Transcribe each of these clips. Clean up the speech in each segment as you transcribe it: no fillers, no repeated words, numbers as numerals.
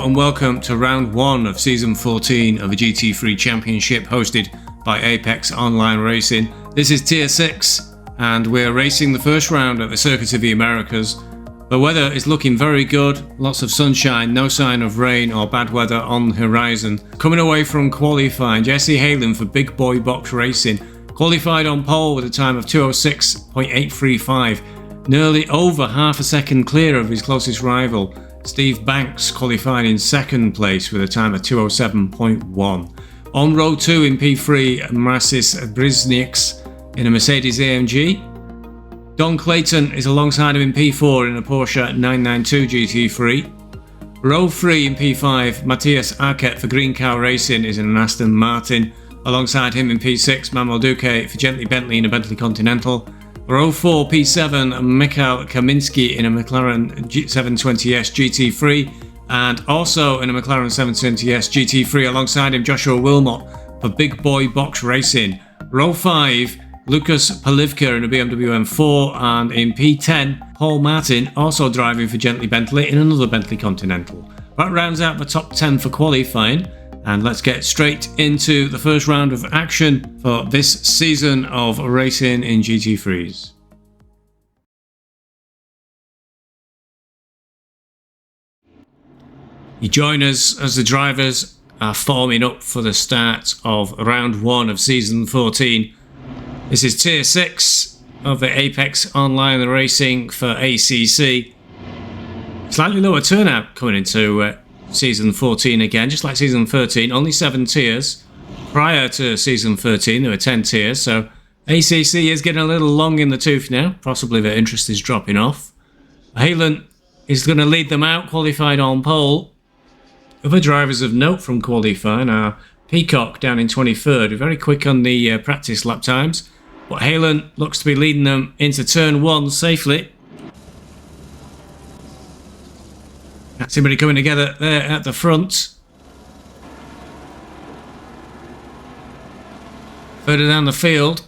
and welcome to round 1 of season 14 of the GT3 Championship hosted by Apex Online Racing. This is tier 6 and we're racing the first round at the Circuit of the Americas. The weather is looking very good, lots of sunshine, no sign of rain or bad weather on the horizon. Coming away from qualifying, Jesse Halen for Big Boy Box Racing qualified on pole with a time of 2:06.835, nearly over half a second clear of his closest rival. Steve Banks qualified in second place with a time of 2:07.1. On row 2 in P3, Mrasis Briznieks in a Mercedes AMG. Don Clayton is alongside him in P4 in a Porsche 992 GT3. Row 3 in P5, Matthias Arquette for Green Cow Racing is in an Aston Martin. Alongside him in P6, Manuel Duque for Gently Bentley in a Bentley Continental. Row 4 P7, Mikhail Kaminski in a McLaren 720S GT3 and also in a McLaren 720S GT3 alongside him Joshua Wilmot for Big Boy Box Racing. Row 5, Lucas Palivka in a BMW M4 and in P10, Paul Martin also driving for Gently Bentley in another Bentley Continental. That rounds out the top 10 for qualifying. And let's get straight into the first round of action for this season of racing in GT3s. You join us as the drivers are forming up for the start of round 1 of season 14. This is tier 6 of the Apex Online Racing for ACC. Slightly lower turnout coming into season 14 again, just like season 13, only 7 tiers. Prior to season 13 there were 10 tiers, so ACC is getting a little long in the tooth now. Possibly their interest is dropping off. Halen is going to lead them out, qualified on pole. Other drivers of note from qualifying are Peacock down in 23rd, very quick on the practice lap times, but Halen looks to be leading them into turn 1 safely. That's everybody coming together there at the front. Further down the field,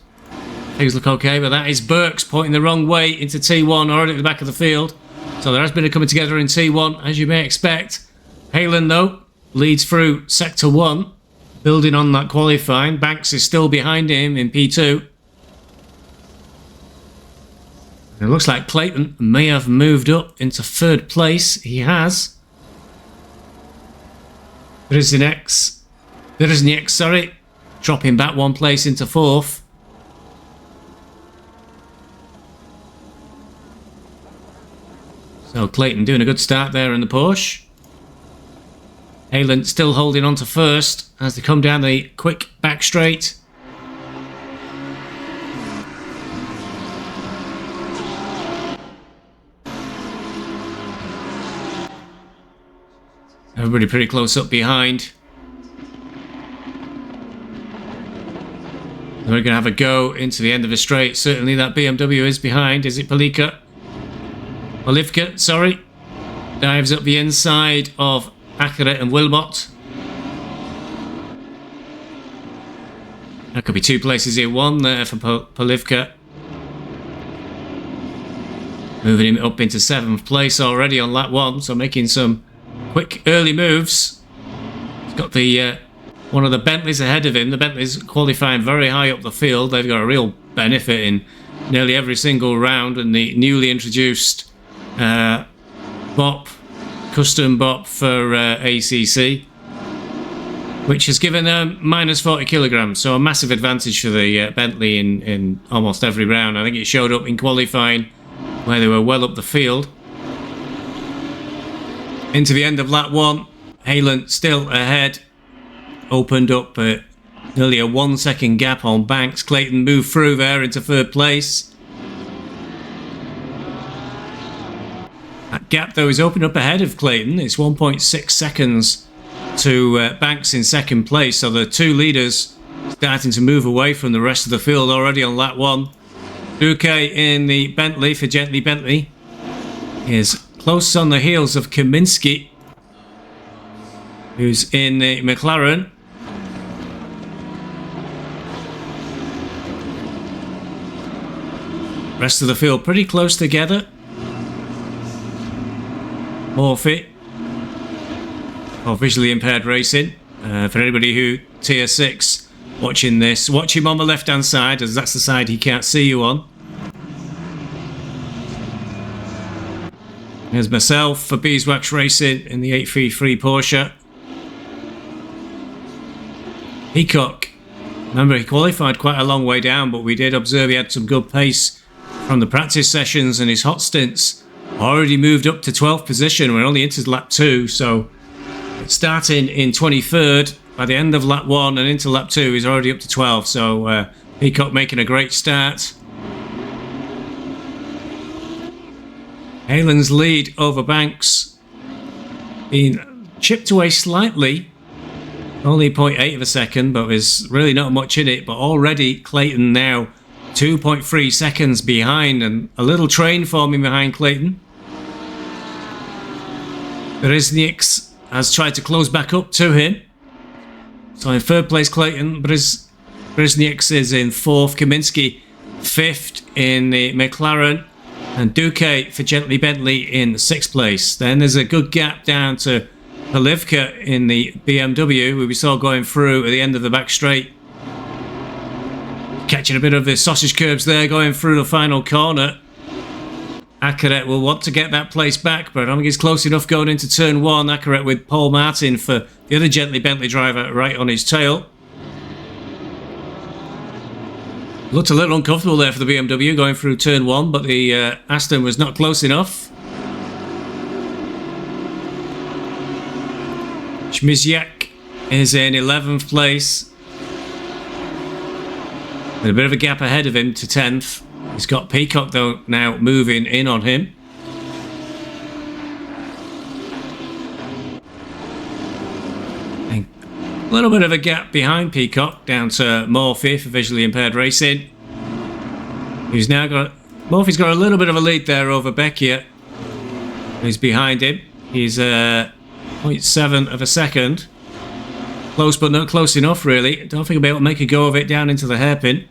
things look okay, but that is Burks pointing the wrong way into T1, already at the back of the field. So there has been a coming together in T1, as you may expect. Halen, though, leads through Sector 1, building on that qualifying. Banks is still behind him in P2. It looks like Clayton may have moved up into 3rd place. He has. Briznieks, dropping back 1 place into 4th. So Clayton doing a good start there in the Porsche. Halen still holding on to 1st as they come down the quick back straight. Everybody pretty close up behind. We're going to have a go into the end of the straight. Certainly that BMW is behind. Is it Palivka? Sorry. Dives up the inside of Arquette and Wilmot. That could be 2 places in 1 there for Palivka. Moving him up into 7th place already on lap 1, so making some quick early moves. He's got the one of the Bentleys ahead of him. The Bentleys qualifying very high up the field. They've got a real benefit in nearly every single round, and the newly introduced custom bop for ACC, which has given them minus 40 kilograms, so a massive advantage for the Bentley in almost every round. I think it showed up in qualifying where they were well up the field. Into the end of lap 1, Halen still ahead. Opened up nearly a 1 second gap on Banks. Clayton moved through there into 3rd place. That gap though is opened up ahead of Clayton. It's 1.6 seconds to Banks in 2nd place. So the 2 leaders starting to move away from the rest of the field already on lap 1. Duque in the Bentley for Gently Bentley is close on the heels of Kaminski, who's in the McLaren. Rest of the field pretty close together. Morphy of visually impaired racing. For anybody who tier 6 watching this, watch him on the left hand side, as that's the side he can't see you on. Here's myself for Beeswax Racing in the 833 Porsche. Peacock, remember he qualified quite a long way down, but we did observe he had some good pace from the practice sessions, and his hot stints already moved up to 12th position. We're only into lap 2, so starting in 23rd, by the end of lap 1 and into lap 2 he's already up to 12, so Peacock making a great start. Halen's lead over Banks being chipped away slightly, only 0.8 of a second, but there's really not much in it. But already Clayton now 2.3 seconds behind, and a little train forming behind Clayton. Berezniks has tried to close back up to him. So in 3rd place Clayton, Berezniks is in 4th, Kaminsky 5th in the McLaren, and Duque for Gently Bentley in 6th place. Then there's a good gap down to Polivka in the BMW, who we saw going through at the end of the back straight. Catching a bit of the sausage curbs there, going through the final corner. Akeret will want to get that place back, but I don't think he's close enough going into turn 1. Akeret with Paul Martin for the other Gently Bentley driver right on his tail. Looked a little uncomfortable there for the BMW going through turn 1, but the Aston was not close enough. Schmiziak is in 11th place, with a bit of a gap ahead of him to 10th. He's got Peacock though now moving in on him. A little bit of a gap behind Peacock down to Murphy for visually impaired racing. Who's now got... Murphy's got a little bit of a lead there over Becchia. He's behind him. He's 0.7 of a second. Close but not close enough really. Don't think I'll be able to make a go of it down into the hairpin.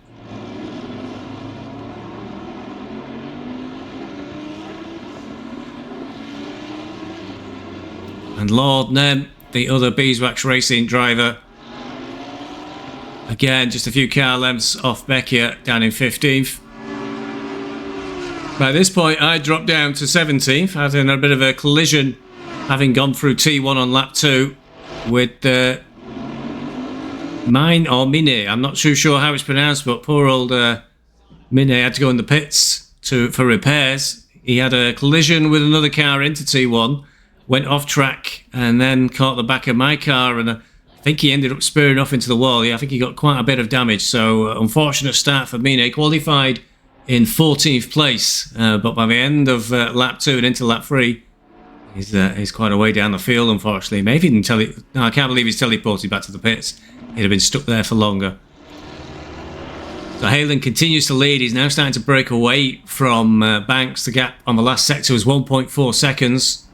And Lord Nem, the other Beeswax Racing driver, again just a few car lengths off Becchia, down in 15th. By this point I dropped down to 17th, having a bit of a collision, having gone through T1 on lap 2 with Mine or Mine, I'm not too sure how it's pronounced, but poor old Mine had to go in the pits for repairs. He had a collision with another car into T1, went off track and then caught the back of my car, and I think he ended up spearing off into the wall. Yeah, I think he got quite a bit of damage, so unfortunate start for Mine. Qualified in 14th place, but by the end of lap 2 and into lap 3 he's quite a way down the field, unfortunately. Maybe he didn't no, I can't believe he's teleported back to the pits. He'd have been stuck there for longer. So Halen continues to lead. He's now starting to break away from Banks. The gap on the last sector was 1.4 seconds.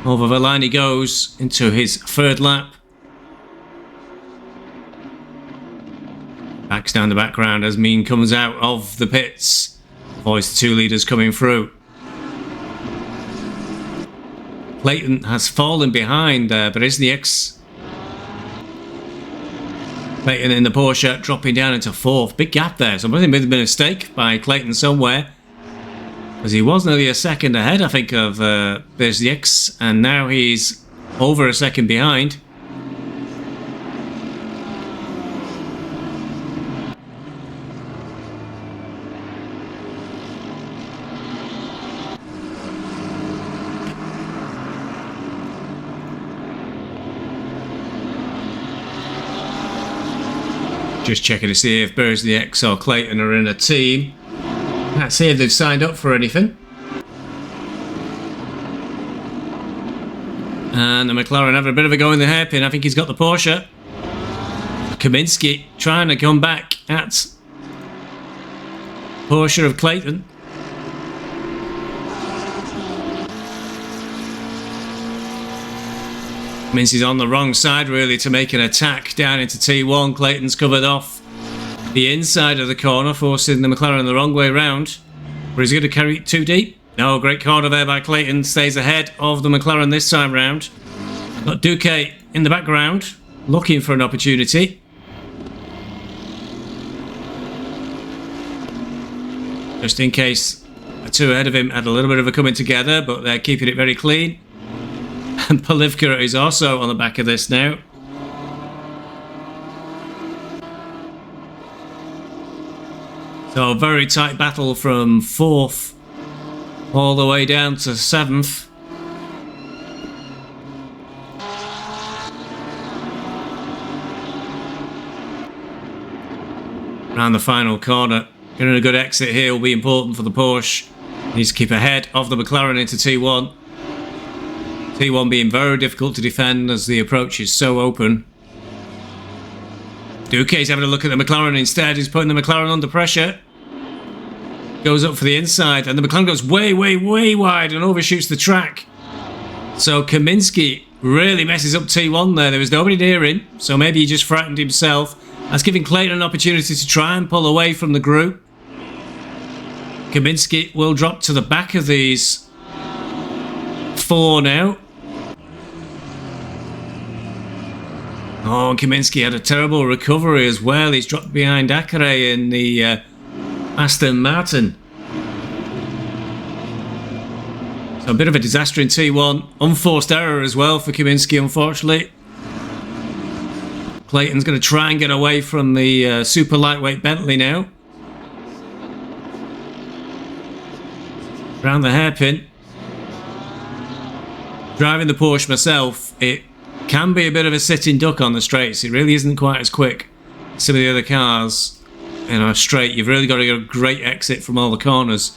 Over the line he goes into his 3rd lap. Backs down the background as Mean comes out of the pits. Avoids the 2 leaders coming through. Clayton has fallen behind Berezniks. Clayton in the Porsche dropping down into 4th. Big gap there. So I think there's been a mistake by Clayton somewhere, because he was nearly a second ahead, I think, of Berezniks, and now he's over a second behind. Just checking to see if Berezniks or Clayton are in a team. Can't see if they've signed up for anything. And the McLaren having a bit of a go in the hairpin. I think he's got the Porsche. Kaminsky trying to come back at Porsche of Clayton. Means he's on the wrong side really to make an attack down into T1. Clayton's covered off the inside of the corner, forcing the McLaren the wrong way round. But he's going to carry it too deep. No, great corner there by Clayton. Stays ahead of the McLaren this time round. Got Duque in the background, looking for an opportunity. Just in case the two ahead of him had a little bit of a coming together, but they're keeping it very clean. And Polivka is also on the back of this now. So a very tight battle from 4th all the way down to 7th. Around the final corner. Getting a good exit here will be important for the Porsche. Needs to keep ahead of the McLaren into T1. T1 being very difficult to defend as the approach is so open. Duque's having a look at the McLaren instead. He's putting the McLaren under pressure. Goes up for the inside and the McLaren goes way, way, way wide and overshoots the track. So Kaminsky really messes up T1 there. There was nobody near him, so maybe he just frightened himself. That's giving Clayton an opportunity to try and pull away from the group. Kaminsky will drop to the back of these 4 now. Oh, Kaminsky had a terrible recovery as well. He's dropped behind Akare in the Aston Martin. So a bit of a disaster in T1. Unforced error as well for Kaminsky, unfortunately. Clayton's going to try and get away from the super lightweight Bentley now. Around the hairpin. Driving the Porsche myself, it can be a bit of a sitting duck on the straights. It really isn't quite as quick as some of the other cars. In a straight, you've really got to get a great exit from all the corners.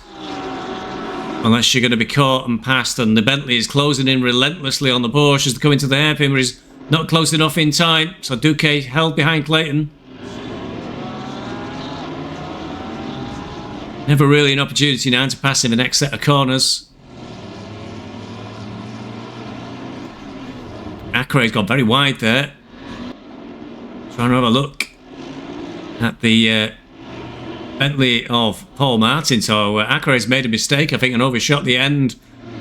Unless you're going to be caught and passed, and the Bentley is closing in relentlessly on the Porsche as they come into the hairpin, but he's not close enough in time. So Duque held behind Clayton. Never really an opportunity now to pass in the next set of corners. Akare's got very wide there. Trying to have a look at the Bentley of Paul Martin. So Akare's made a mistake, I think, and overshot the end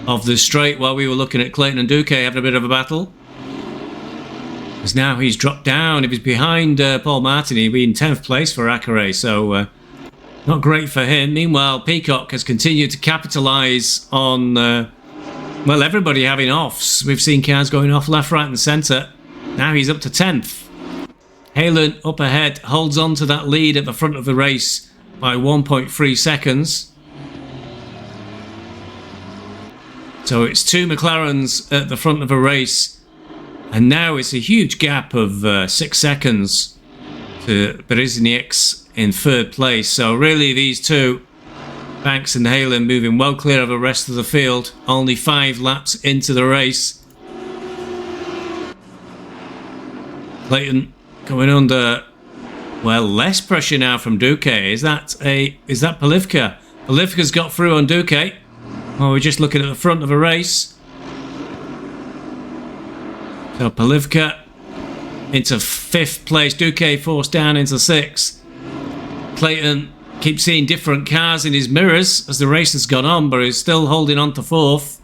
of the straight while we were looking at Clayton and Duque having a bit of a battle. Because now he's dropped down. If he's behind Paul Martin, he'd be in 10th place for Akare. So not great for him. Meanwhile, Peacock has continued to capitalise on, well, everybody having offs. We've seen cars going off left, right and centre. Now he's up to 10th. Halen up ahead holds on to that lead at the front of the race by 1.3 seconds. So it's 2 McLarens at the front of a race. And now it's a huge gap of 6 seconds to Berezinieks in 3rd place. So really these two, Banks and Halen, moving well clear of the rest of the field. Only 5 laps into the race. Clayton coming under, well, less pressure now from Duque. Is that Polivka? Polivka's got through on Duque. Oh, we're just looking at the front of a race. So Polivka into 5th place. Duque forced down into 6th. Clayton keeps seeing different cars in his mirrors as the race has gone on, but he's still holding on to 4th.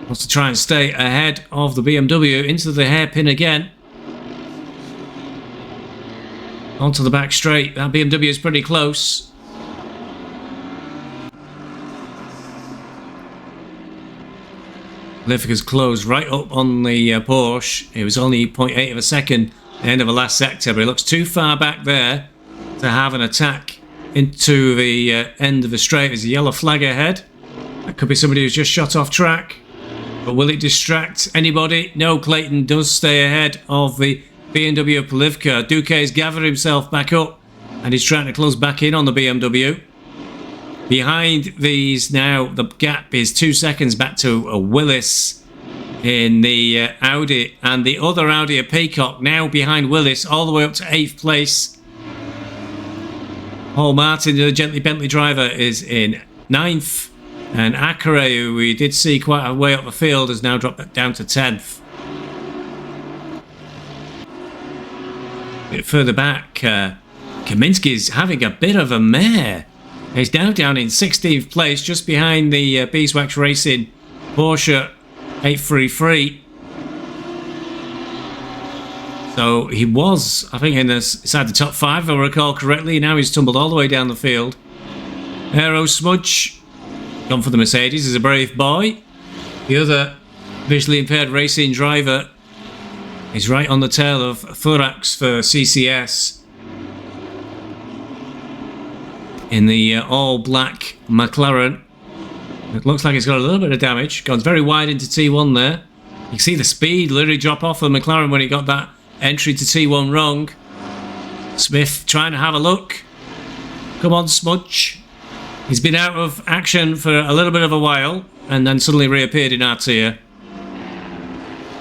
Wants to try and stay ahead of the BMW into the hairpin again. Onto the back straight. That BMW is pretty close. Polivka's closed right up on the Porsche. It was only 0.8 of a second at the end of the last sector, but it looks too far back there to have an attack into the end of the straight. There's a yellow flag ahead. That could be somebody who's just shot off track. But will it distract anybody? No, Clayton does stay ahead of the BMW of Polivka. Duque's gathered himself back up and he's trying to close back in on the BMW. Behind these now, the gap is 2 seconds back to a Willis in the Audi, and the other Audi, a Peacock, now behind Willis all the way up to 8th place. Paul Martin, the gently Bentley driver, is in 9th, and Akare, who we did see quite a way up the field, has now dropped down to 10th. A bit further back, Kaminsky's having a bit of a mare. He's now down in 16th place, just behind the Beeswax Racing Porsche 833. So he was, I think, inside the top 5, if I recall correctly. Now he's tumbled all the way down the field. Aero Smudge, gone for the Mercedes, is a brave boy. The other visually impaired racing driver is right on the tail of Thorax for CCS in the all-black McLaren. It looks like it's got a little bit of damage. Gone very wide into T1 there. You can see the speed literally drop off of McLaren when he got that entry to T1 wrong. Smith trying to have a look. Come on, Smudge. He's been out of action for a little bit of a while and then suddenly reappeared in our tier.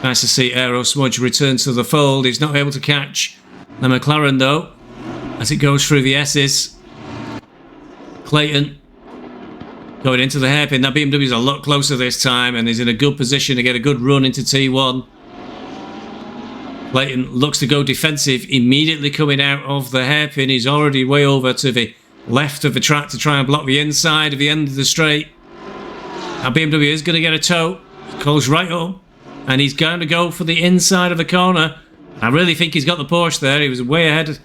Nice to see Aero Smudge return to the fold. He's not able to catch the McLaren though as it goes through the S's. Clayton going into the hairpin. That BMW is a lot closer this time and is in a good position to get a good run into T1. Clayton looks to go defensive immediately coming out of the hairpin. He's already way over to the left of the track to try and block the inside of the end of the straight. Now BMW is going to get a tow. Goes right up and he's going to go for the inside of the corner. I really think he's got the Porsche there. He was way ahead.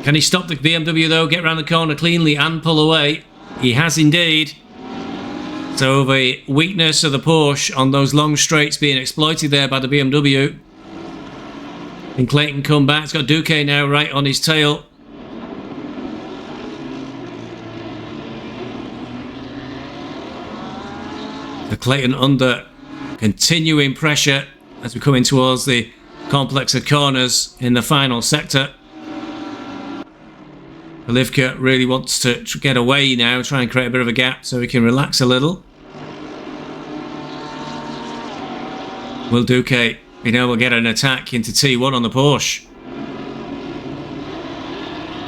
Can he stop the BMW though? Get around the corner cleanly and pull away? He has indeed. So the weakness of the Porsche on those long straights being exploited there by the BMW. And Clayton come back. It's got Duque now right on his tail. The Clayton under continuing pressure as we're coming towards the complex of corners in the final sector. Olivka really wants to get away now, try and create a bit of a gap so he can relax a little. Will Duque being able to get an attack into T1 on the Porsche?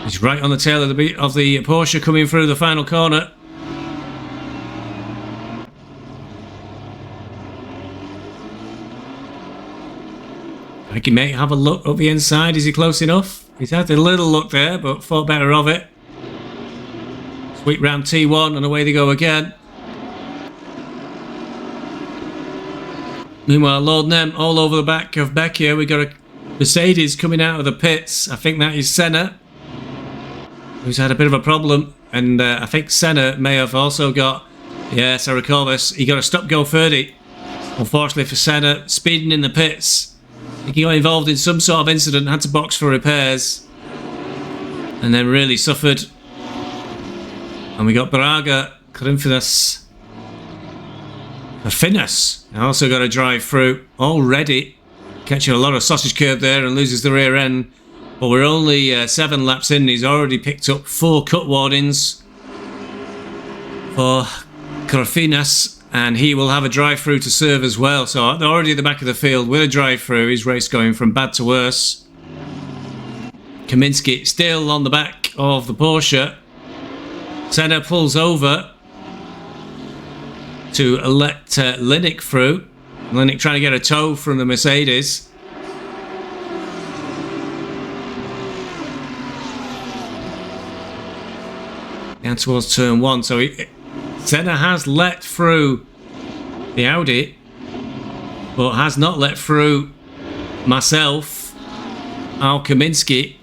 He's right on the tail of the Porsche coming through the final corner. I think he may have a look up the inside. Is he close enough? He's had a little look there, but thought better of it. Sweep round T1 and away they go again. Meanwhile, loading them all over the back of Becchia. We got a Mercedes coming out of the pits. I think that is Senna, who's had a bit of a problem. And I think Senna may have also got, yes, I recall this, he got a stop-go 30. Unfortunately for Senna, speeding in the pits. I think he got involved in some sort of incident, had to box for repairs, and then really suffered. And we got Braga, Corinthians, Finus. Also got a drive through already, catching a lot of sausage curb there and loses the rear end. But we're only 7 laps in. He's already picked up 4 cut warnings for Corfinas. And he will have a drive-through to serve as well. So already at the back of the field with a drive-through. His race going from bad to worse. Kaminsky still on the back of the Porsche. Senna pulls over to let Linnick through. Linnick trying to get a tow from the Mercedes. Down towards turn 1. So Senna has let through the Audi, but has not let through myself, Al Kaminsky.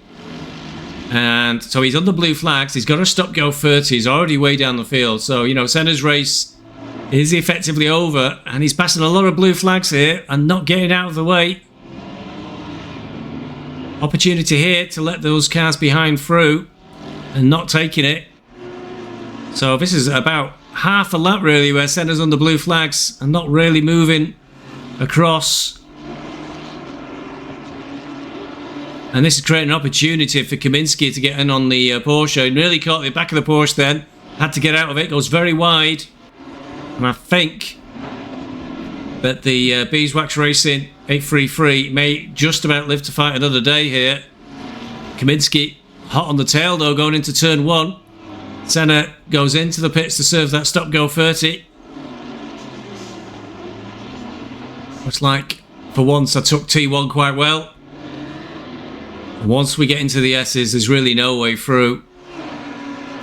And so he's under blue flags. He's got a stop-go 30. He's already way down the field. So, you know, Senna's race is effectively over. And he's passing a lot of blue flags here and not getting out of the way. Opportunity here to let those cars behind through and not taking it. So this is about half a lap really where Senna's under blue flags and not really moving across. And this is creating an opportunity for Kaminsky to get in on the Porsche. He nearly caught the back of the Porsche then. Had to get out of it. Goes very wide. And I think that the Beeswax Racing 833 may just about live to fight another day here. Kaminsky hot on the tail though going into turn 1. Senna goes into the pits to serve that stop-go 30. Looks like for once I took T1 quite well. And once we get into the S's, there's really no way through.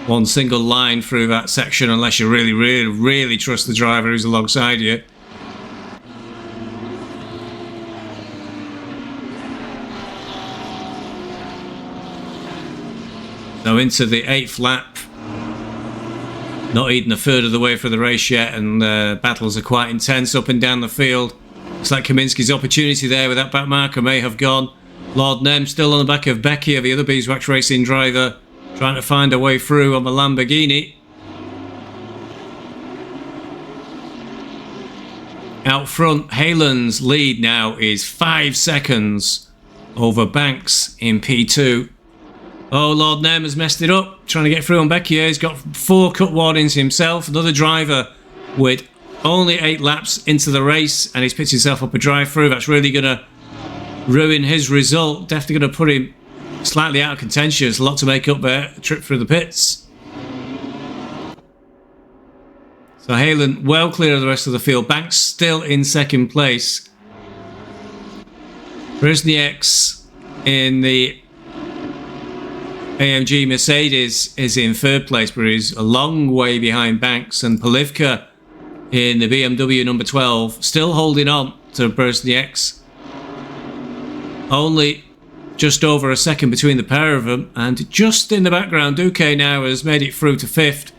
One single line through that section unless you really trust the driver who's alongside you. into the 8th lap. Not even a third of the way through the race yet, and battles are quite intense up and down the field. Looks like Kaminski's opportunity there with that back marker may have gone. Lord Nem still on the back of Becchia, the other Beeswax Racing driver, trying to find a way through on the Lamborghini. Out front, Halen's lead now is 5 seconds over Banks in P2. Oh, Lord Nem has messed it up, trying to get through on Becchia. He's got 4 cut warnings himself. Another driver with only 8 laps into the race, and he's picked himself up a drive-through. That's really going to ruin his result. Definitely going to put him slightly out of contention. There's a lot to make up there. A trip through the pits. So Halen well clear of the rest of the field. Banks still in second place. Brznieks in the AMG Mercedes is in third place, but he's a long way behind Banks, and Polivka in the BMW number 12 still holding on to Brznieks. Only just over a second between the pair of them, and just in the background, Duque now has made it through to 5th.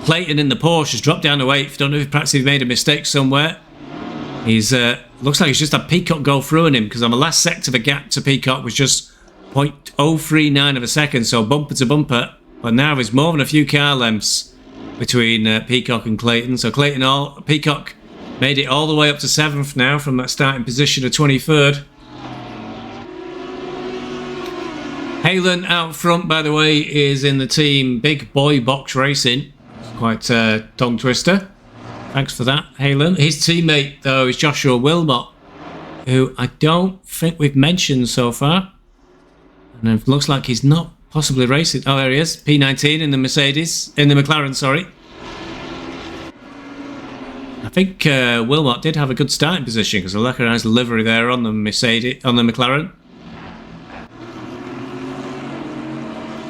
Clayton in the Porsche has dropped down to 8th. Don't know if perhaps he's made a mistake somewhere. He's looks like he's just had Peacock go through on him, because on the last sector the gap to Peacock was just 0.039 of a second, so bumper to bumper. But now there's more than a few car lengths between Peacock and Clayton. So Peacock made it all the way up to 7th now from that starting position of 23rd. Halen out front, by the way, is in the team Big Boy Box Racing. It's quite a tongue twister. Thanks for that, Halen. His teammate, though, is Joshua Wilmot, who I don't think we've mentioned so far. And it looks like he's not possibly racing. Oh, there he is. P19 in the Mercedes. In the McLaren, sorry. I think Wilmot did have a good starting position, because I recognise the livery there on the Mercedes, on the McLaren.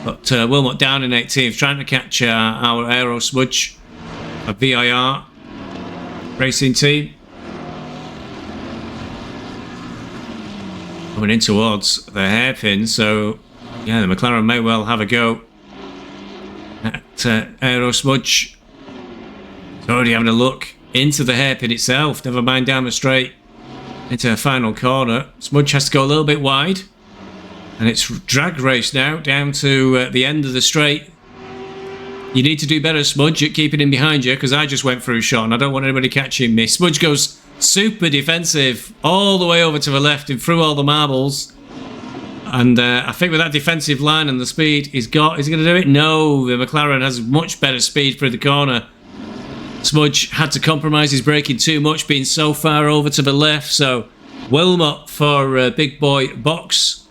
But Wilmot down in 18th, trying to catch our Aero Smudge, a VIR racing team. Coming in towards the hairpin, so yeah, the McLaren may well have a go at Aero Smudge. He's already having a look into the hairpin itself, never mind down the straight into a final corner. Smudge has to go a little bit wide, and it's drag race now down to the end of the straight. You need to do better, Smudge, at keeping him behind you, because I just went through shot and I don't want anybody catching me. Smudge goes super defensive all the way over to the left and through all the marbles. And I think with that defensive line and the speed he's got, is he going to do it? No, the McLaren has much better speed through the corner. Smudge had to compromise his braking too much, being so far over to the left. So Wilmot for Big Boy Box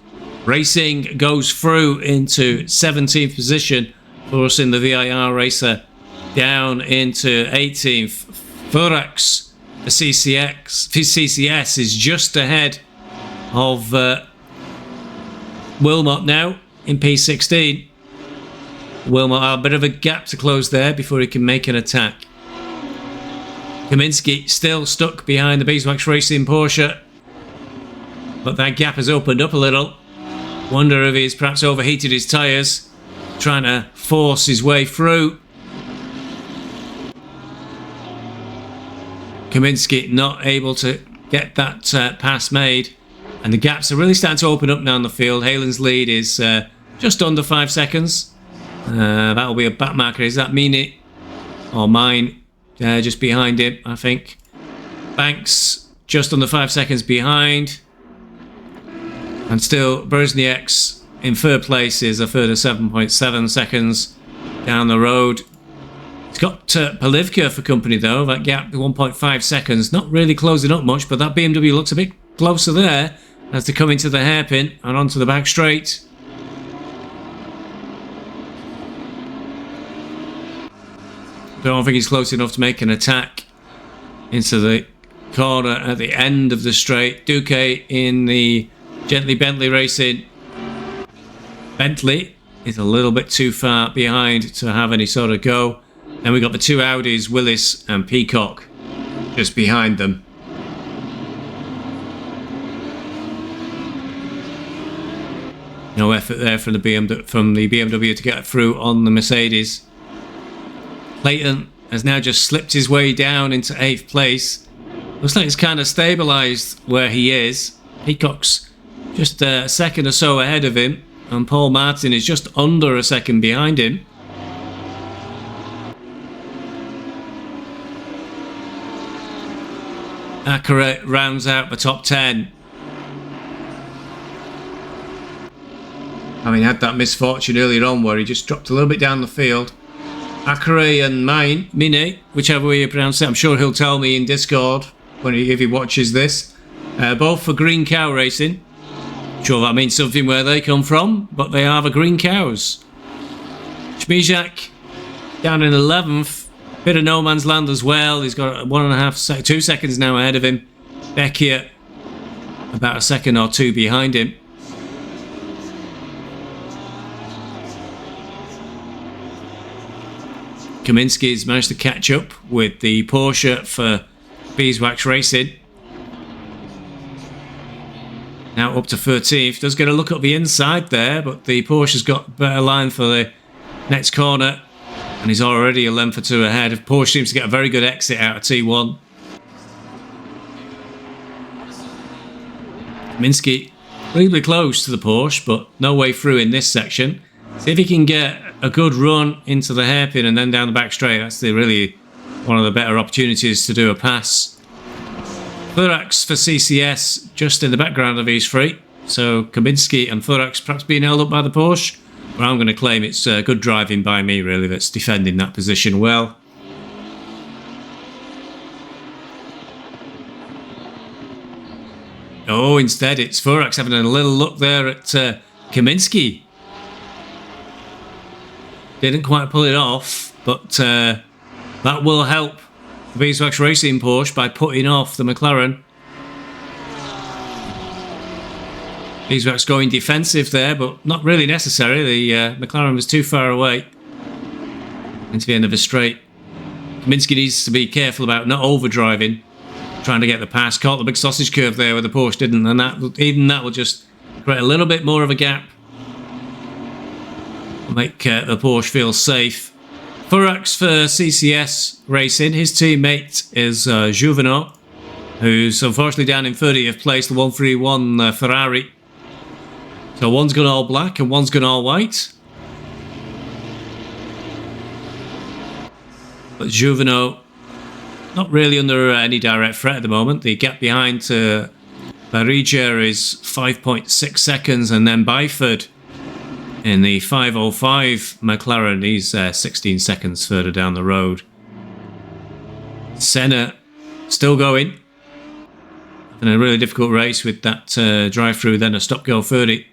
Racing goes through into 17th position for us in the VIR racer, down into 18th. Furax, the CCS is just ahead of Wilmot now in P16. Wilmot a bit of a gap to close there before he can make an attack. Kaminski still stuck behind the Beeswax Racing Porsche, but that gap has opened up a little. Wonder if he's perhaps overheated his tyres, trying to force his way through. Kaminski not able to get that pass made, and the gaps are really starting to open up now in the field. Halen's lead is just under 5 seconds. That'll be a back marker. Is that Meanit or mine? Just behind him, I think. Banks just under 5 seconds behind, and still Brznieks in third place is a further 7.7 seconds down the road. He's got Polivka for company though. That gap, 1.5 seconds, not really closing up much, but that BMW looks a bit closer there as they come into the hairpin and onto the back straight. Don't think he's close enough to make an attack into the corner at the end of the straight. Duque in the Gently Bentley Racing. Bentley is a little bit too far behind to have any sort of go. And we've got the two Audis, Willis and Peacock, just behind them. No effort there from the BMW to get through on the Mercedes. Clayton has now just slipped his way down into 8th place. Looks like it's kind of stabilised where he is. Peacock's just a second or so ahead of him, and Paul Martin is just under a second behind him. Accurate rounds out the top 10. Having had that misfortune earlier on where he just dropped a little bit down the field. Akare and Mine, whichever way you pronounce it, I'm sure he'll tell me in Discord if he watches this. Both for Green Cow Racing. Sure that means something where they come from, but they are the Green Cows. Shmizak down in 11th. Bit of no man's land as well. He's got 2 seconds now ahead of him. Beckier about a second or two behind him. Kaminsky's managed to catch up with the Porsche for Beeswax Racing. Now up to 13th. Does get a look at the inside there, but the Porsche's got better line for the next corner. And he's already a length or two ahead. Porsche seems to get a very good exit out of T1. Kaminsky reasonably close to the Porsche, but no way through in this section. See if he can get a good run into the hairpin and then down the back straight. That's really one of the better opportunities to do a pass. Furax for CCS just in the background of these three. So Kaminsky and Furax perhaps being held up by the Porsche. But I'm going to claim it's good driving by me, really, that's defending that position well. Oh, instead it's Furax having a little look there at Kaminsky. Didn't quite pull it off, but that will help the Beeswax Racing Porsche by putting off the McLaren. Beeswax going defensive there, but not really necessary. The McLaren was too far away into the end of the straight. Kaminsky needs to be careful about not overdriving, trying to get the pass. Caught the big sausage curve there where the Porsche didn't, and even that will just create a little bit more of a gap. Make the Porsche feel safe. Furax for CCS Racing. His teammate is Juvenal, who's unfortunately down in 30th place, the 131 Ferrari. So one's gone all black and one's gone all white. But Juvenal not really under any direct threat at the moment. The gap behind Barrija is 5.6 seconds, and then Byford in the 505 McLaren, he's 16 seconds further down the road. Senna still going. In a really difficult race with that drive-through, then a stop-go 30.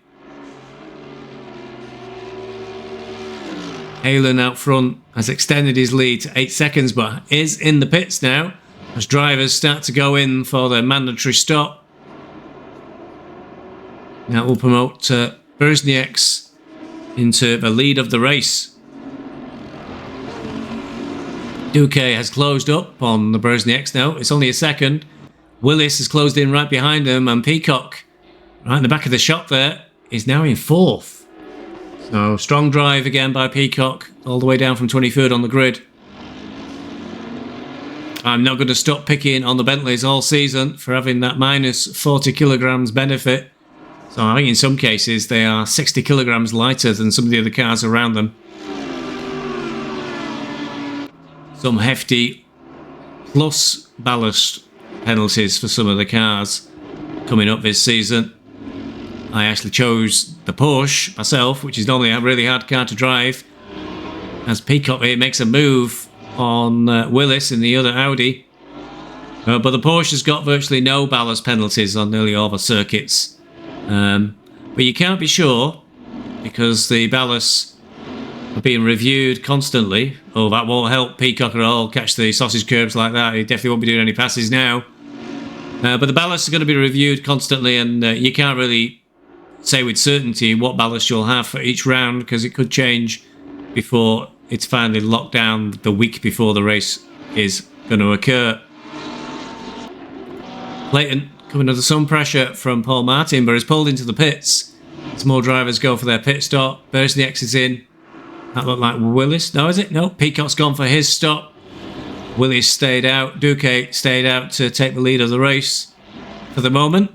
Halen out front has extended his lead to 8 seconds, but is in the pits now as drivers start to go in for their mandatory stop. Now we'll promote Berzniaks into the lead of the race. Duque has closed up on the Berzniaks now. It's only a second. Willis has closed in right behind him, and Peacock, right in the back of the shop there, is now in 4th. So strong drive again by Peacock, all the way down from 23rd on the grid. I'm not going to stop picking on the Bentleys all season for having that minus 40 kilograms benefit. So I think in some cases they are 60 kilograms lighter than some of the other cars around them. Some hefty plus ballast penalties for some of the cars coming up this season. I actually chose the Porsche myself, which is normally a really hard car to drive, as Peacock here makes a move on Willis in the other Audi. But the Porsche has got virtually no ballast penalties on nearly all the circuits. But you can't be sure, because the ballasts are being reviewed constantly. Oh, that won't help Peacock at all catch the sausage curbs like that. He definitely won't be doing any passes now. But the ballasts are going to be reviewed constantly, and you can't really say with certainty what ballast you'll have for each round, because it could change before it's finally locked down the week before the race is going to occur. Clayton coming under some pressure from Paul Martin, but is pulled into the pits. As more drivers go for their pit stop. Berznieks is in. That looked like Willis. No, is it? No, Peacock's gone for his stop. Willis stayed out. Duque stayed out to take the lead of the race for the moment.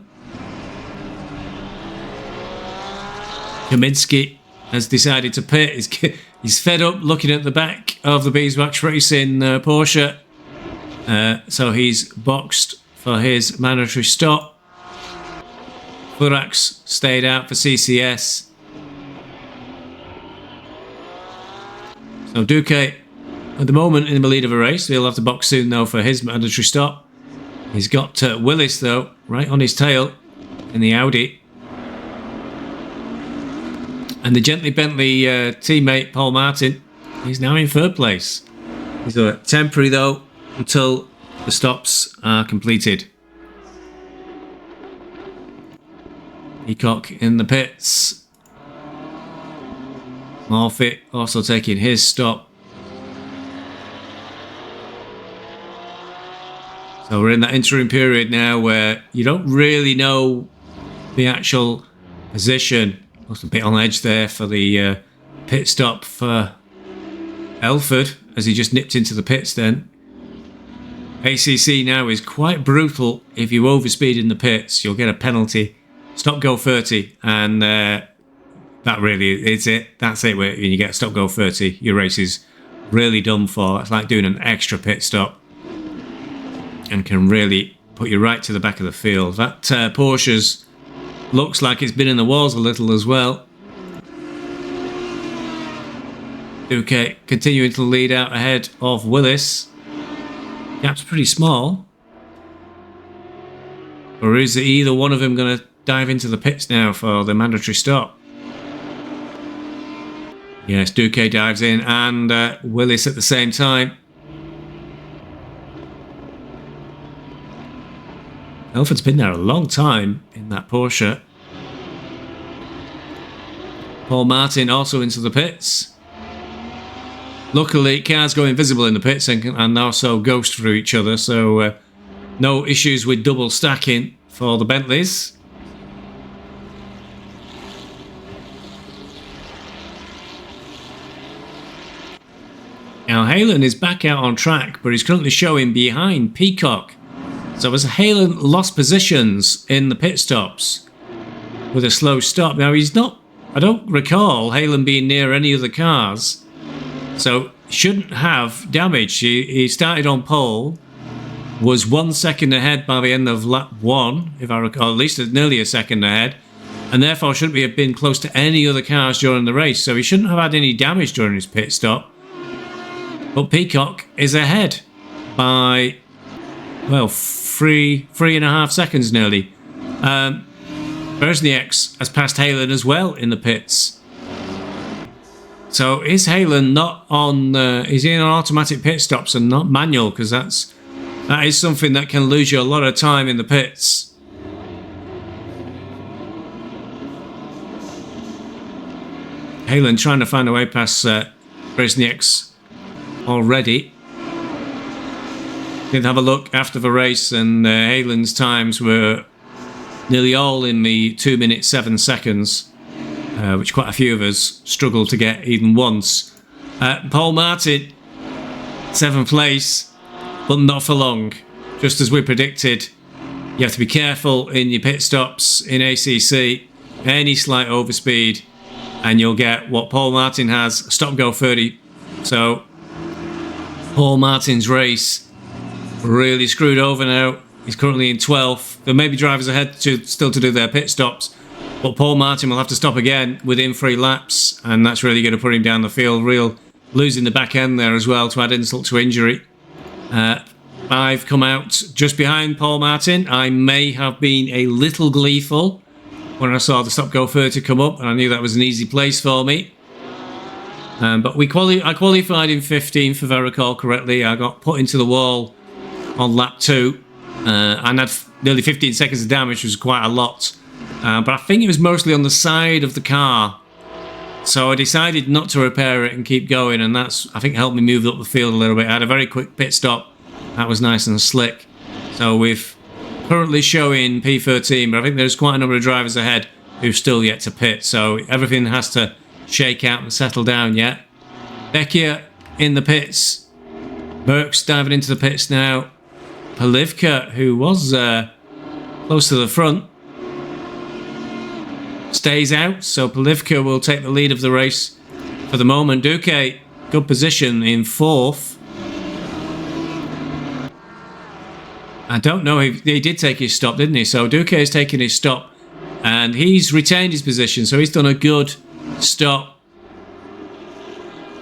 Kaminsky has decided to pit. He's fed up looking at the back of the Beeswax Racing Porsche. So he's boxed for his mandatory stop. Furax stayed out for CCS. So Duque, at the moment, in the lead of a race. He'll have to box soon, though, for his mandatory stop. He's got Willis, though, right on his tail in the Audi. And the Gently Bentley teammate, Paul Martin, he's now in third place. He's temporary, though, until the stops are completed. Peacock in the pits. Morfitt also taking his stop. So we're in that interim period now where you don't really know the actual position. Lost a bit on edge there for the pit stop for Elford as he just nipped into the pits then. ACC now is quite brutal. If you overspeed in the pits, you'll get a penalty. Stop go 30, and that really is it. That's it. When you get a stop go 30, your race is really done for. It's like doing an extra pit stop and can really put you right to the back of the field. That Porsche's looks like it's been in the walls a little as well. Duque continuing to lead out ahead of Willis. Gap's pretty small. Or is either one of them going to dive into the pits now for the mandatory stop? Yes, Duque dives in and Willis at the same time. Elford's been there a long time in that Porsche. Paul Martin also into the pits. Luckily, cars go invisible in the pits and also ghost through each other, so no issues with double stacking for the Bentleys. Now, Halen is back out on track, but he's currently showing behind Peacock. So as Halen lost positions in the pit stops with a slow stop. Now, he's not, I don't recall Halen being near any of the cars, so shouldn't have damage. He started on pole, was 1 second ahead by the end of lap 1, if I recall, at least nearly a second ahead, and therefore shouldn't have been close to any other cars during the race, so he shouldn't have had any damage during his pit stop. But Peacock is ahead by, well, three and a half seconds nearly. Berznieks has passed Halen as well in the pits. So is Halen not on? Is he on automatic pit stops and not manual? Because that is something that can lose you a lot of time in the pits. Halen trying to find a way past Berznieks already. Did have a look after the race, and Halen's times were nearly all in the 2 minutes 7 seconds, which quite a few of us struggled to get even once. Paul Martin, 7th place, but not for long. Just as we predicted, you have to be careful in your pit stops in ACC. Any slight overspeed, and you'll get what Paul Martin has, stop go 30. So Paul Martin's race really screwed over now. He's currently in 12th. There may be drivers ahead still to do their pit stops, but Paul Martin will have to stop again within 3 laps, and that's really going to put him down the field. Losing the back end there as well to add insult to injury. I've come out just behind Paul Martin. I may have been a little gleeful when I saw the stop go 30 come up, and I knew that was an easy place for me. But I qualified in 15th, if I recall correctly. I got put into the wall on lap 2 and had nearly 15 seconds of damage, which was quite a lot. But I think it was mostly on the side of the car. So I decided not to repair it and keep going, and that's, I think, helped me move up the field a little bit. I had a very quick pit stop. That was nice and slick. So we're currently showing P13, but I think there's quite a number of drivers ahead. who's still yet to pit. So everything has to shake out and settle down yet. Vecchia in the pits. Merckx diving into the pits now. Polivka, who was close to the front, stays out. So Polivka will take the lead of the race for the moment. Duque, good position in 4th. I don't know if he did take his stop, didn't he? So Duque has taken his stop and he's retained his position. So he's done a good stop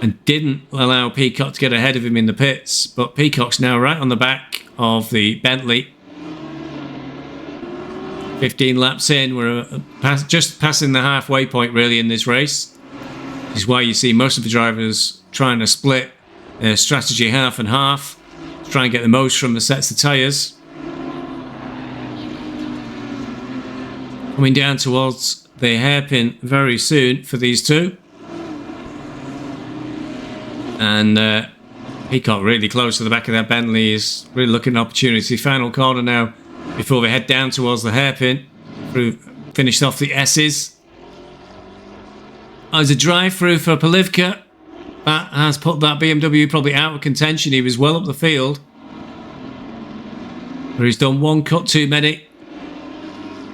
and didn't allow Peacock to get ahead of him in the pits. But Peacock's now right on the back of the Bentley. 15 laps in, we're just passing the halfway point really in this race. This is why you see most of the drivers trying to split their strategy half and half to try and get the most from the sets of tyres. Coming down towards the hairpin very soon for these two. And Peacock really close to the back of that Bentley is really looking at an opportunity. Final corner now before we head down towards the hairpin. Finished off the S's. There's a drive-through for Polivka. That has put that BMW probably out of contention. He was well up the field. But he's done one cut too many.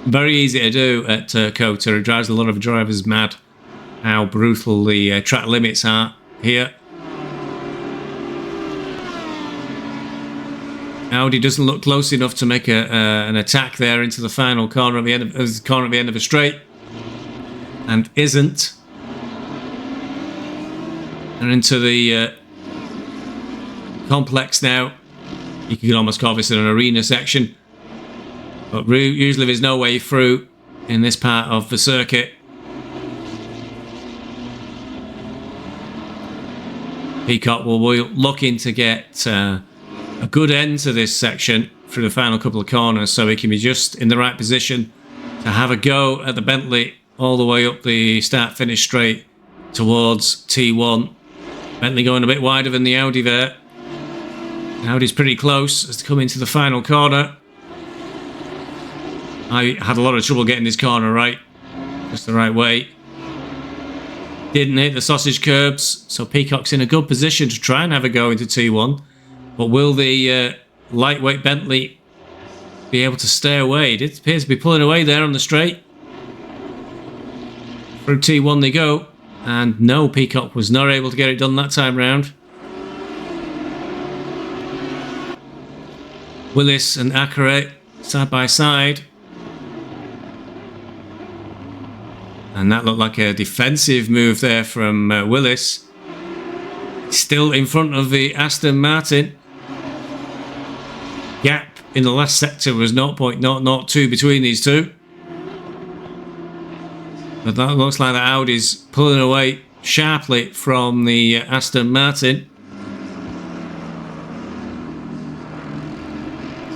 Very easy to do at COTA. It drives a lot of drivers mad how brutal the track limits are here. Audi doesn't look close enough to make an attack there into the final corner at the end of a straight, and isn't. And into the complex now. You could almost call this an arena section, but usually there's no way through in this part of the circuit. Peacock will be looking to get a good end to this section through the final couple of corners, so he can be just in the right position to have a go at the Bentley all the way up the start-finish straight towards T1. Bentley going a bit wider than the Audi there. Audi's pretty close as to come into the final corner. I had a lot of trouble getting this corner right, just the right way. Didn't hit the sausage curbs, so Peacock's in a good position to try and have a go into T1. But will the lightweight Bentley be able to stay away? It appears to be pulling away there on the straight. Through T1 they go. And no, Peacock was not able to get it done that time round. Willis and Accurate side by side. And that looked like a defensive move there from Willis. Still in front of the Aston Martin. Gap in the last sector was 0.002 between these two. But that looks like the Audi's pulling away sharply from the Aston Martin.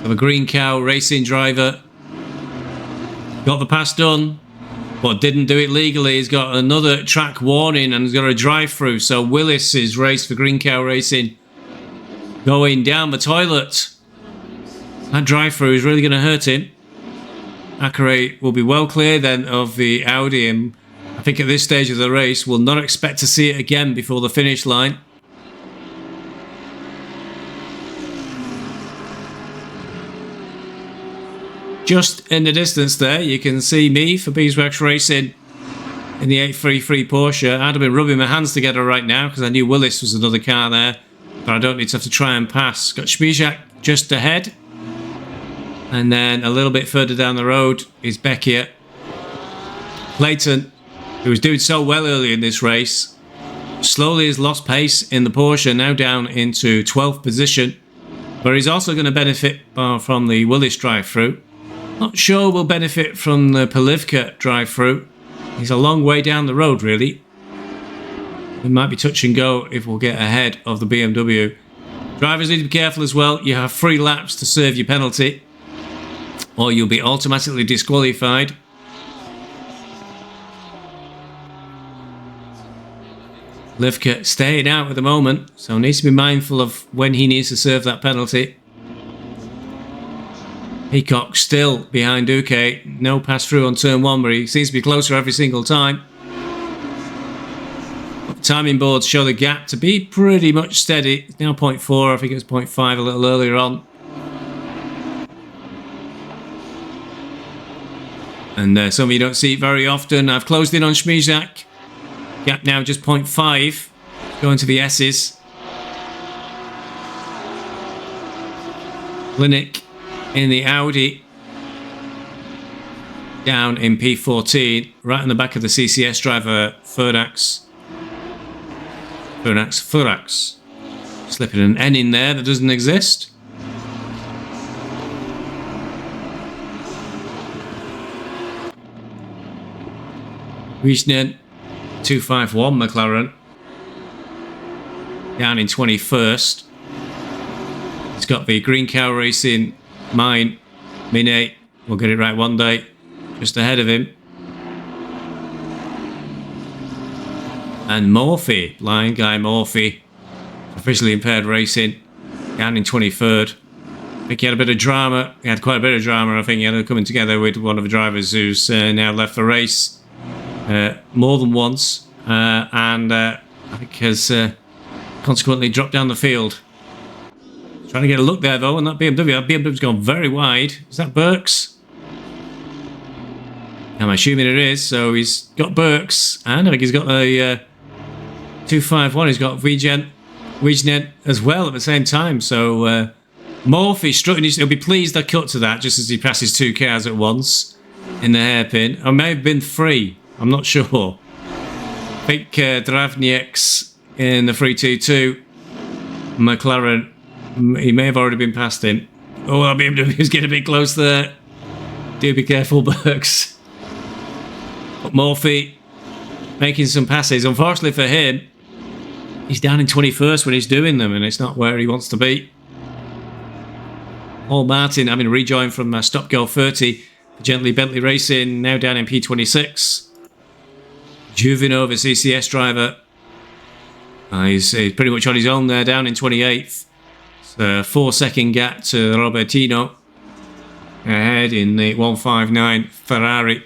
So the Green Cow Racing driver got the pass done, but didn't do it legally. He's got another track warning and he's got a drive-through. So Willis's race for Green Cow Racing going down the toilet. That drive-through is really going to hurt him. Accurate will be well clear then of the Audi, and I think at this stage of the race we'll not expect to see it again before the finish line. Just in the distance there you can see me for Beeswax Racing in the 833 Porsche. I'd have been rubbing my hands together right now because I knew Willis was another car there, but I don't need to have to try and pass. Got Spijak just ahead. And then a little bit further down the road is Vecchia. Clayton, who was doing so well earlier in this race, slowly has lost pace in the Porsche, now down into 12th position. But he's also going to benefit from the Willis drive-through. Not sure we'll benefit from the Polivka drive-through. He's a long way down the road, really. It might be touch and go if we'll get ahead of the BMW. Drivers need to be careful as well. You have 3 laps to serve your penalty, or you'll be automatically disqualified. Livka staying out at the moment, so needs to be mindful of when he needs to serve that penalty. Peacock still behind Duque. No pass through on turn 1, but he seems to be closer every single time. Timing boards show the gap to be pretty much steady. It's now 0.4. I think it was 0.5 a little earlier on. And some of you don't see it very often. I've closed in on Schmizak. Gap now just 0.5. Going to the S's. Linik in the Audi. Down in P14. Right in the back of the CCS driver, Furax. Slipping an N in there that doesn't exist. Wiesnen, 251 McLaren. Down in 21st. It's got the Green Cow Racing, mine, Mine. We'll get it right one day. Just ahead of him. And Morphy, blind guy Morphy, officially impaired racing, down in 23rd. I think he had a bit of drama. He had quite a bit of drama. I think he ended up coming together with one of the drivers who's now left the race more than once, and I think has consequently dropped down the field. Trying to get a look there though on that BMW. That BMW's gone very wide. Is that Burks? I'm assuming it is. So he's got Burks, and I think he's got a 251. He's got Wiesnen as well at the same time. So Morphy strutting. He'll be pleased I cut to that just as he passes 2 cars at once in the hairpin. I may have been 3. I'm not sure. I think Dravniek's in the 322. McLaren. He may have already been past him. Oh, BMW's getting a bit close there. Do be careful, Burks. But Morphy making some passes. Unfortunately for him, he's down in 21st when he's doing them, and it's not where he wants to be. Paul Martin having rejoined from Stop Go 30. Gently Bentley Racing, now down in P26. Juvino, the CCS driver. He's pretty much on his own there, down in 28th. It's a 4-second gap to Robertino. Ahead in the 159 Ferrari.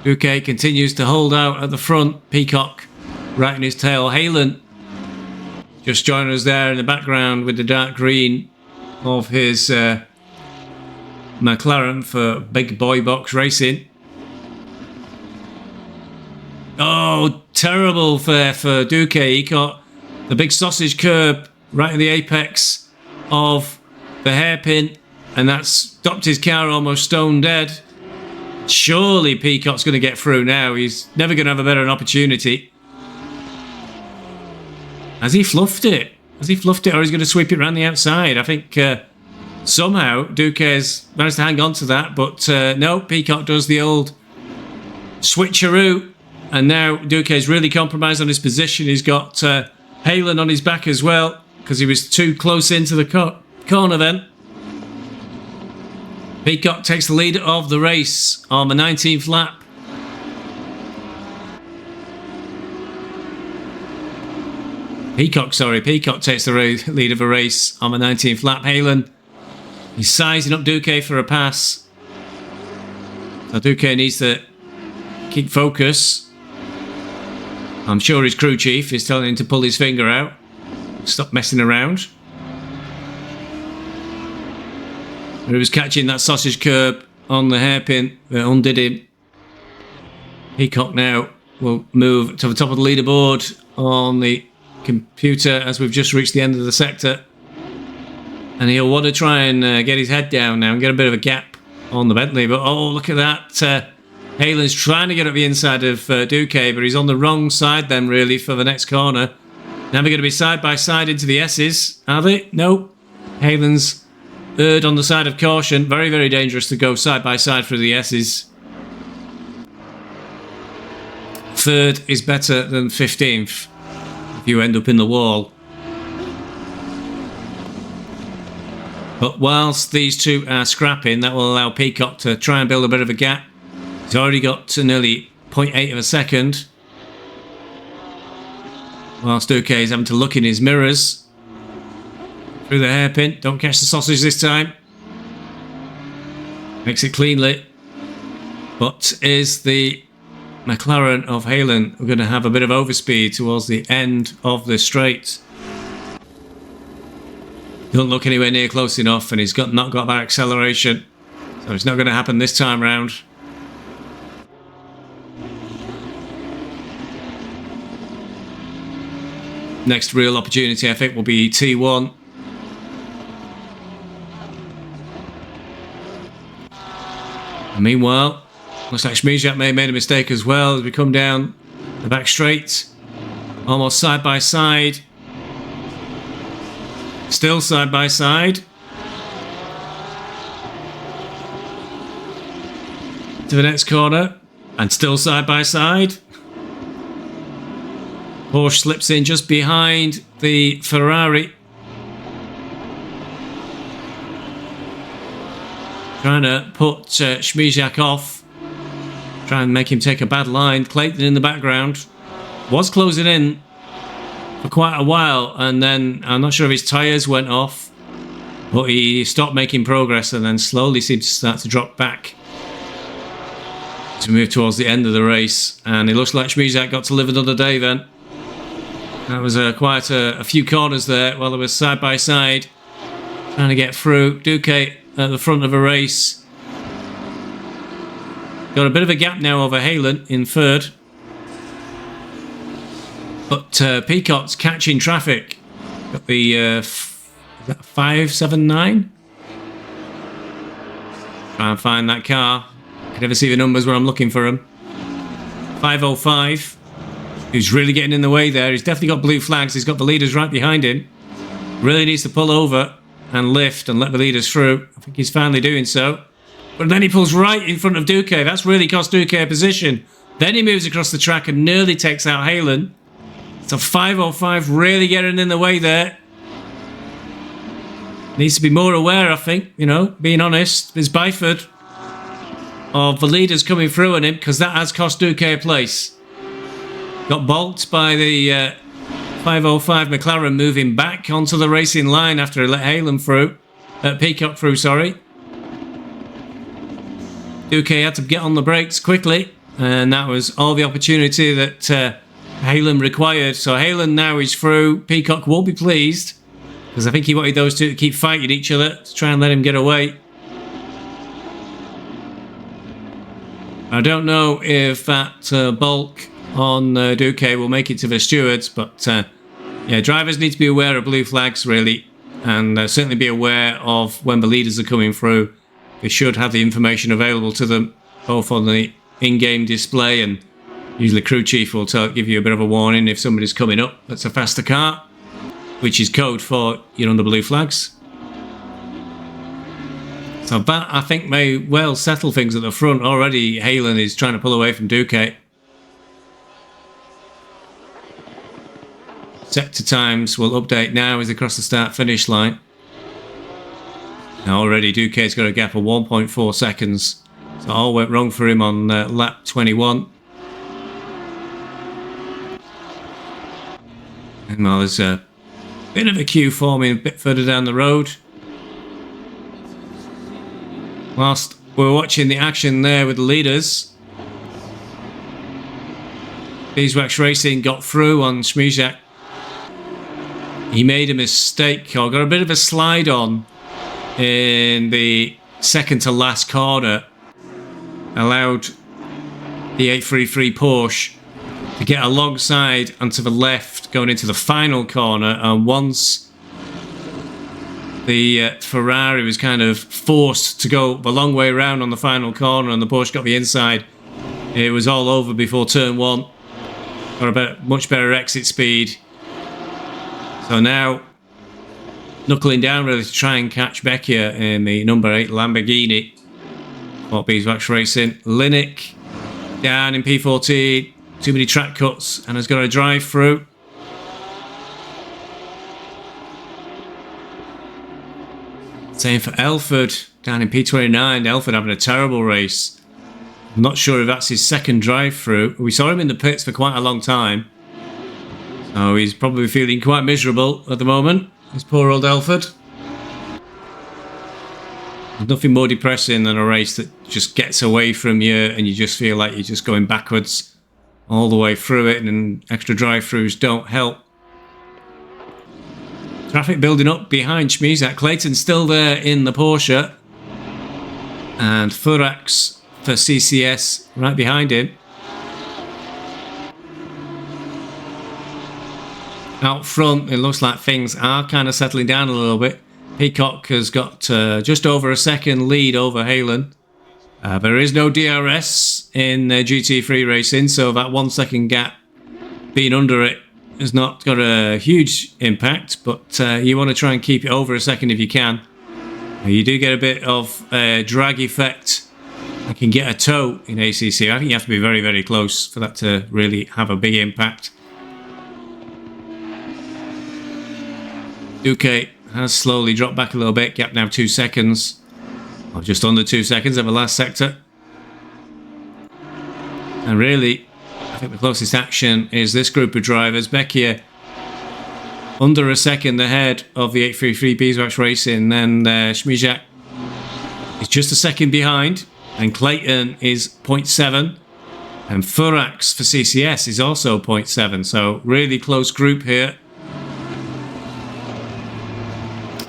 Duque continues to hold out at the front. Peacock right in his tail. Halen just joining us there in the background with the dark green of his McLaren for Big Boy Box Racing. Oh, terrible for Duque. He caught the big sausage curb right at the apex of the hairpin, and that stopped his car almost stone dead. Surely Peacock's going to get through now. He's never going to have a better opportunity. Has he fluffed it? Or he's going to sweep it around the outside? I think somehow Duque's managed to hang on to that, but no, Peacock does the old switcheroo, and now Duque's really compromised on his position. He's got Halen on his back as well, because he was too close into the corner then. Peacock takes the lead of the race on the 19th lap. Peacock takes the lead of the race on the 19th lap. Halen, he's sizing up Duque for a pass. So Duque needs to keep focus. I'm sure his crew chief is telling him to pull his finger out. Stop messing around. He was catching that sausage curb on the hairpin that undid him. Peacock now will move to the top of the leaderboard on the computer as we've just reached the end of the sector. And he'll want to try and get his head down now and get a bit of a gap on the Bentley. But oh, look at that. Halen's trying to get up the inside of Duque, but he's on the wrong side then, really, for the next corner. Now they're going to be side by side into the S's. Are they? No. Halen's erred on the side of caution. Very, very dangerous to go side by side through the S's. Third is better than 15th if you end up in the wall. But whilst these two are scrapping, that will allow Peacock to try and build a bit of a gap. He's already got to nearly 0.8 of a second. Whilst Duque is having to look in his mirrors. through the hairpin. Don't catch the sausage this time. Makes it cleanly. But is the McLaren of Halen going to have a bit of overspeed towards the end of the straight? Don't look anywhere near close enough, and he's not got that acceleration. So it's not going to happen this time round. Next real opportunity, I think, will be T1. And meanwhile, looks like Schmijak may have made a mistake as well as we come down the back straight. Almost side by side. Still side by side. To the next corner. And still side by side. Porsche slips in just behind the Ferrari. Trying to put Schmijak off. Try and make him take a bad line. Clayton in the background. Was closing in for quite a while, and then I'm not sure if his tyres went off, but he stopped making progress and then slowly seemed to start to drop back as we move towards the end of the race. And it looks like Schmijak got to live another day then. That was quite a few corners there while they were side by side trying to get through. Duque at the front of a race. Got a bit of a gap now over Halen in third. But Peacock's catching traffic. Got the 579. Try and find that car. I can never see the numbers where I'm looking for them. 505. Who's really getting in the way there. He's definitely got blue flags. He's got the leaders right behind him. Really needs to pull over and lift and let the leaders through. I think he's finally doing so. But then he pulls right in front of Duque. That's really cost Duque a position. Then he moves across the track and nearly takes out Halen. So 505 really getting in the way there. Needs to be more aware, I think, you know, being honest. There's Byford of the leaders coming through on him, because that has cost Duque a place. Got balked by the 505 McLaren moving back onto the racing line after he let Halen through. Peacock through, sorry. Duque had to get on the brakes quickly, and that was all the opportunity that Halen required. So Halen now is through. Peacock won't be pleased, because I think he wanted those two to keep fighting each other to try and let him get away. I don't know if that bulk on Duque will make it to the stewards, but yeah, drivers need to be aware of blue flags really, and certainly be aware of when the leaders are coming through. They should have the information available to them, both on the in-game display, and usually crew chief will give you a bit of a warning if somebody's coming up that's a faster car, which is code for you're under blue flags. So that, I think, may well settle things at the front. Already Halen is trying to pull away from Duque. Sector times will update now as they cross the start-finish line. Now already Duque's got a gap of 1.4 seconds. So all went wrong for him on lap 21. And well, there's a bit of a queue forming a bit further down the road. Whilst we're watching the action there with the leaders, Beeswax Racing got through on Schmijak. He made a mistake, or got a bit of a slide on in the second to last corner. Allowed the 833 Porsche to get alongside and to the left going into the final corner, and once the Ferrari was kind of forced to go the long way around on the final corner and the Porsche got the inside, it was all over before turn one. Got a much better exit speed. So now knuckling down really to try and catch Becchia in the number 8 Lamborghini for Beeswax Racing. Linick down in P14, too many track cuts, and has got a drive through. Same for Elford down in P29. Elford having a terrible race. I'm not sure if that's his second drive through. We saw him in the pits for quite a long time. So he's probably feeling quite miserable at the moment. This poor old Elford. There's nothing more depressing than a race that just gets away from you and you just feel like you're just going backwards all the way through it, and extra drive-throughs don't help. Traffic building up behind Schmizak. Clayton's still there in the Porsche. And Furax for CCS right behind him. Out front, it looks like things are kind of settling down a little bit. Peacock has got just over a second lead over Halen. There is no DRS in GT3 racing, so that 1 second gap being under it has not got a huge impact, but you want to try and keep it over a second if you can. You do get a bit of drag effect. You can get a toe in ACC. I think you have to be very, very close for that to really have a big impact. Duque has slowly dropped back a little bit. Gap now 2 seconds. Or just under 2 seconds at the last sector. And really, I think the closest action is this group of drivers. Becchia under a second ahead of the 833 Beeswax Racing. Then Schmizak is just a second behind. And Clayton is 0.7. And Furax for CCS is also 0.7. So really close group here.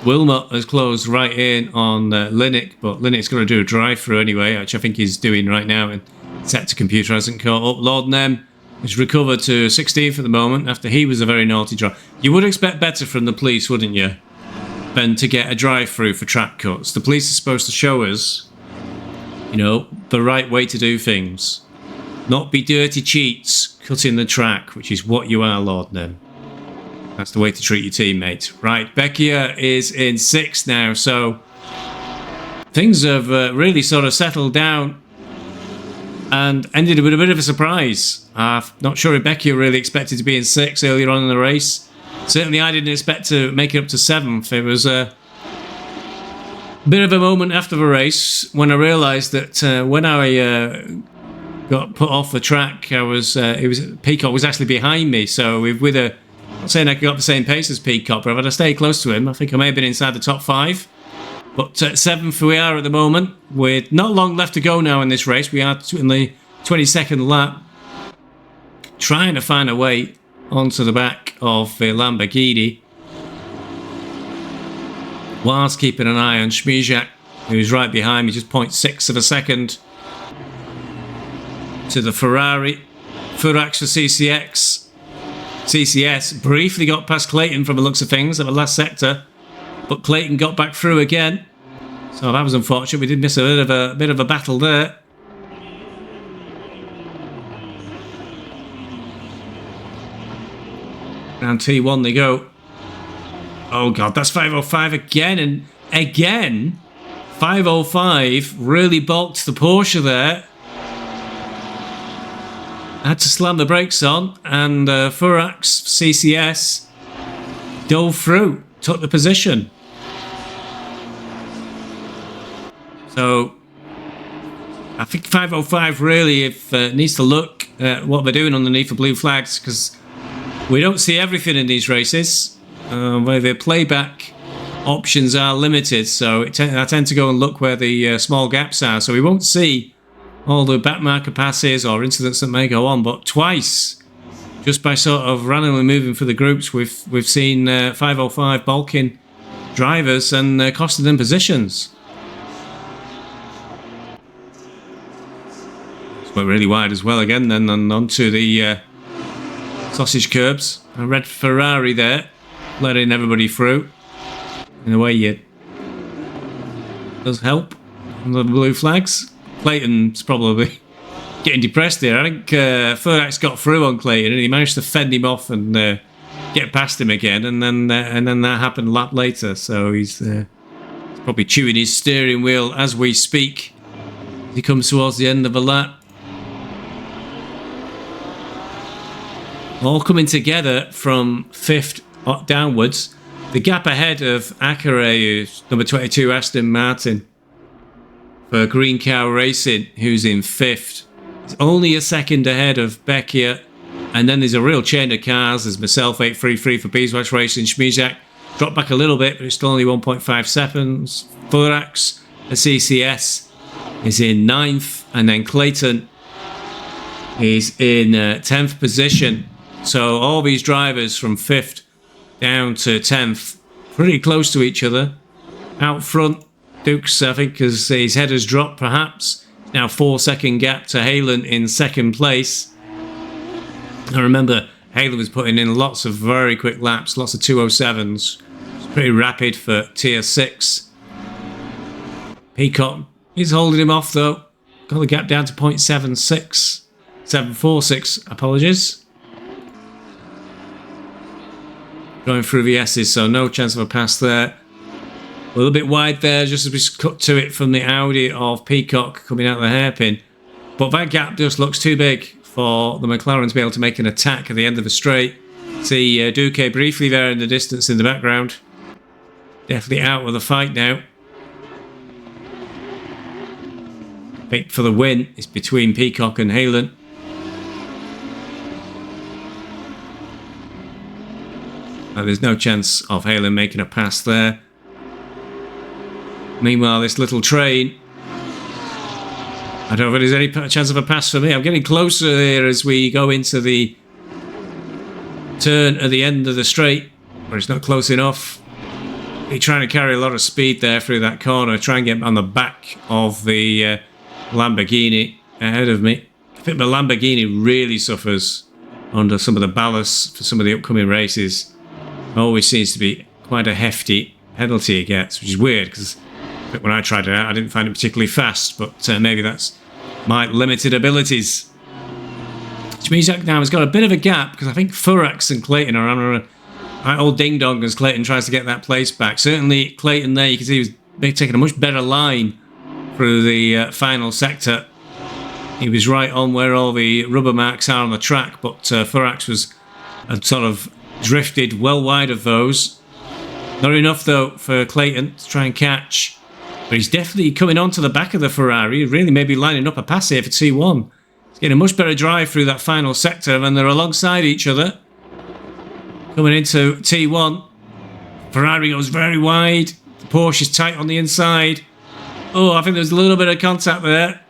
Wilmot has closed right in on Linux, but Linux's going to do a drive-through anyway, which I think he's doing right now, and set to computer hasn't caught up. Lord Nem has recovered to 16th at the moment after he was a very naughty drive. You would expect better from the police, wouldn't you, than to get a drive-through for track cuts. The police are supposed to show us, you know, the right way to do things. Not be dirty cheats cutting the track, which is what you are, Lord Nem. That's the way to treat your teammates. Right, Becchia is in 6th now, so things have really sort of settled down and ended with a bit of a surprise. I'm not sure if Becchia really expected to be in 6th earlier on in the race. Certainly I didn't expect to make it up to 7th. It was a bit of a moment after the race when I realised that when I got put off the track, Peacock was actually behind me, so with a... I'm not saying I got the same pace as Peacock, but if I'd stayed close to him, I think I may have been inside the top 5. But 7th we are at the moment, with not long left to go now in this race. We are in the 22nd lap, trying to find a way onto the back of the Lamborghini, whilst keeping an eye on Schmizak, who's right behind me, just 0.6 of a second to the Ferrari. Furax for CCS briefly got past Clayton from the looks of things at the last sector, but Clayton got back through again, so that was unfortunate. We did miss a bit of a battle there. Round T1 they go. Oh god, that's 505 again, and again 505 really bulked the Porsche there. Had to slam the brakes on, and Furax CCS dove through, took the position. So I think 505 really needs to look at what they're doing underneath the blue flags, because we don't see everything in these races, where the playback options are limited. So I tend to go and look where the small gaps are, so we won't see all the backmarker passes or incidents that may go on, but twice, just by sort of randomly moving for the groups, we've seen 505 bulking drivers and costing them positions. It's went really wide as well again, then and onto the sausage curbs. A red Ferrari there, letting everybody through. In a way, it does help on the blue flags. Clayton's probably getting depressed here. I think Furax got through on Clayton and he managed to fend him off and get past him again, and then that happened a lap later. So he's probably chewing his steering wheel as we speak. He comes towards the end of the lap. All coming together from 5th downwards. The gap ahead of Acare, who's number 22, Aston Martin, for Green Cow Racing, who's in 5th. It's only a second ahead of Becchia. And then there's a real chain of cars. There's myself, 833 for Beeswax Racing. Schmizak dropped back a little bit, but it's still only 1.5 seconds. Furax at CCS is in 9th, and then Clayton is in 10th position. So all these drivers from 5th down to 10th, pretty close to each other. Out front, Dukes, I think, as his head has dropped perhaps. Now 4-second gap to Halen in 2nd place. I remember Halen was putting in lots of very quick laps, lots of 207s. It's pretty rapid for Tier 6. Peacock is holding him off though. Got the gap down to 0.76. 746, apologies. Going through the S's, so no chance of a pass there. A little bit wide there, just as we cut to it from the Audi of Peacock coming out of the hairpin. But that gap just looks too big for the McLaren to be able to make an attack at the end of the straight. See Duque briefly there in the distance in the background. Definitely out of the fight now. Pick for the win is between Peacock and Halen. There's no chance of Halen making a pass there. Meanwhile, this little train, I don't know if there's any chance of a pass for me. I'm getting closer here as we go into the turn at the end of the straight, where it's not close enough. He's trying to carry a lot of speed there through that corner, try and get on the back of the Lamborghini ahead of me. I think the Lamborghini really suffers under some of the ballast for some of the upcoming races. Always seems to be quite a hefty penalty it gets, which is weird because when I tried it out I didn't find it particularly fast, but maybe that's my limited abilities. Which means that now has got a bit of a gap because I think Furax and Clayton are on a right old ding dong as Clayton tries to get that place back. Certainly Clayton there, you can see he was taking a much better line through the final sector. He was right on where all the rubber marks are on the track, but Furax was sort of drifted well wide of those. Not enough though for Clayton to try and catch, but he's definitely coming onto the back of the Ferrari, really maybe lining up a pass here for T1. He's getting a much better drive through that final sector, and they're alongside each other. Coming into T1, Ferrari goes very wide, the Porsche is tight on the inside. Oh, I think there's a little bit of contact there,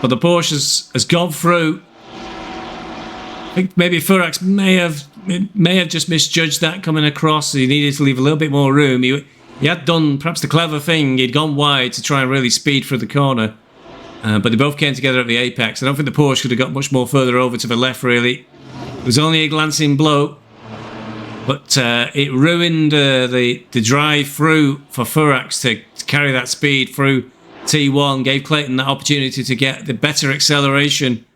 but the Porsche has gone through. I think maybe Furax may have just misjudged that coming across. He needed to leave a little bit more room. He had done perhaps the clever thing. He'd gone wide to try and really speed through the corner. But they both came together at the apex. I don't think the Porsche could have got much more further over to the left, really. It was only a glancing blow. But it ruined the drive through for Furax to carry that speed through T1. Gave Clayton that opportunity to get the better acceleration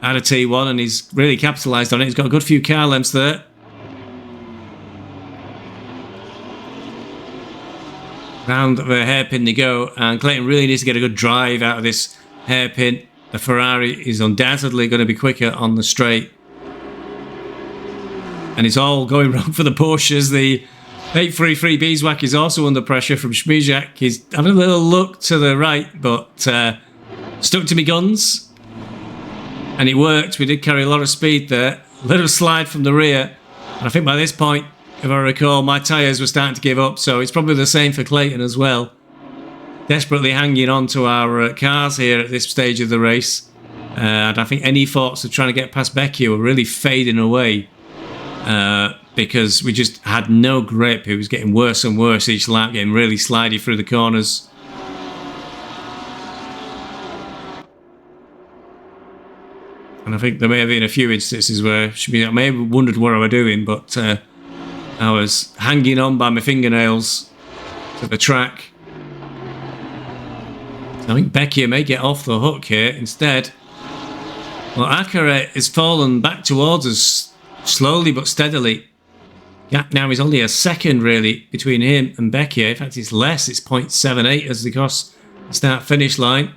out of T1, and he's really capitalised on it. He's got a good few car lengths there. Round the hairpin they go, and Clayton really needs to get a good drive out of this hairpin. The Ferrari is undoubtedly going to be quicker on the straight. And it's all going wrong for the Porsches. The 833 Beeswax is also under pressure from Schmijak. He's having a little look to the right, but stuck to me guns. And it worked. We did carry a lot of speed there. A little slide from the rear. And I think by this point, if I recall, my tyres were starting to give up. So it's probably the same for Clayton as well. Desperately hanging on to our cars here at this stage of the race. And I think any thoughts of trying to get past Becky were really fading away. Because we just had no grip. It was getting worse and worse each lap, getting really slidey through the corners. And I think there may have been a few instances where I may have wondered what I was doing, but I was hanging on by my fingernails to the track. So I think Becky may get off the hook here instead. Well, Akare has fallen back towards us slowly but steadily. Gap now is only a second really between him and Becky. In fact, it's less. It's 0.78 as they cross the start-finish line.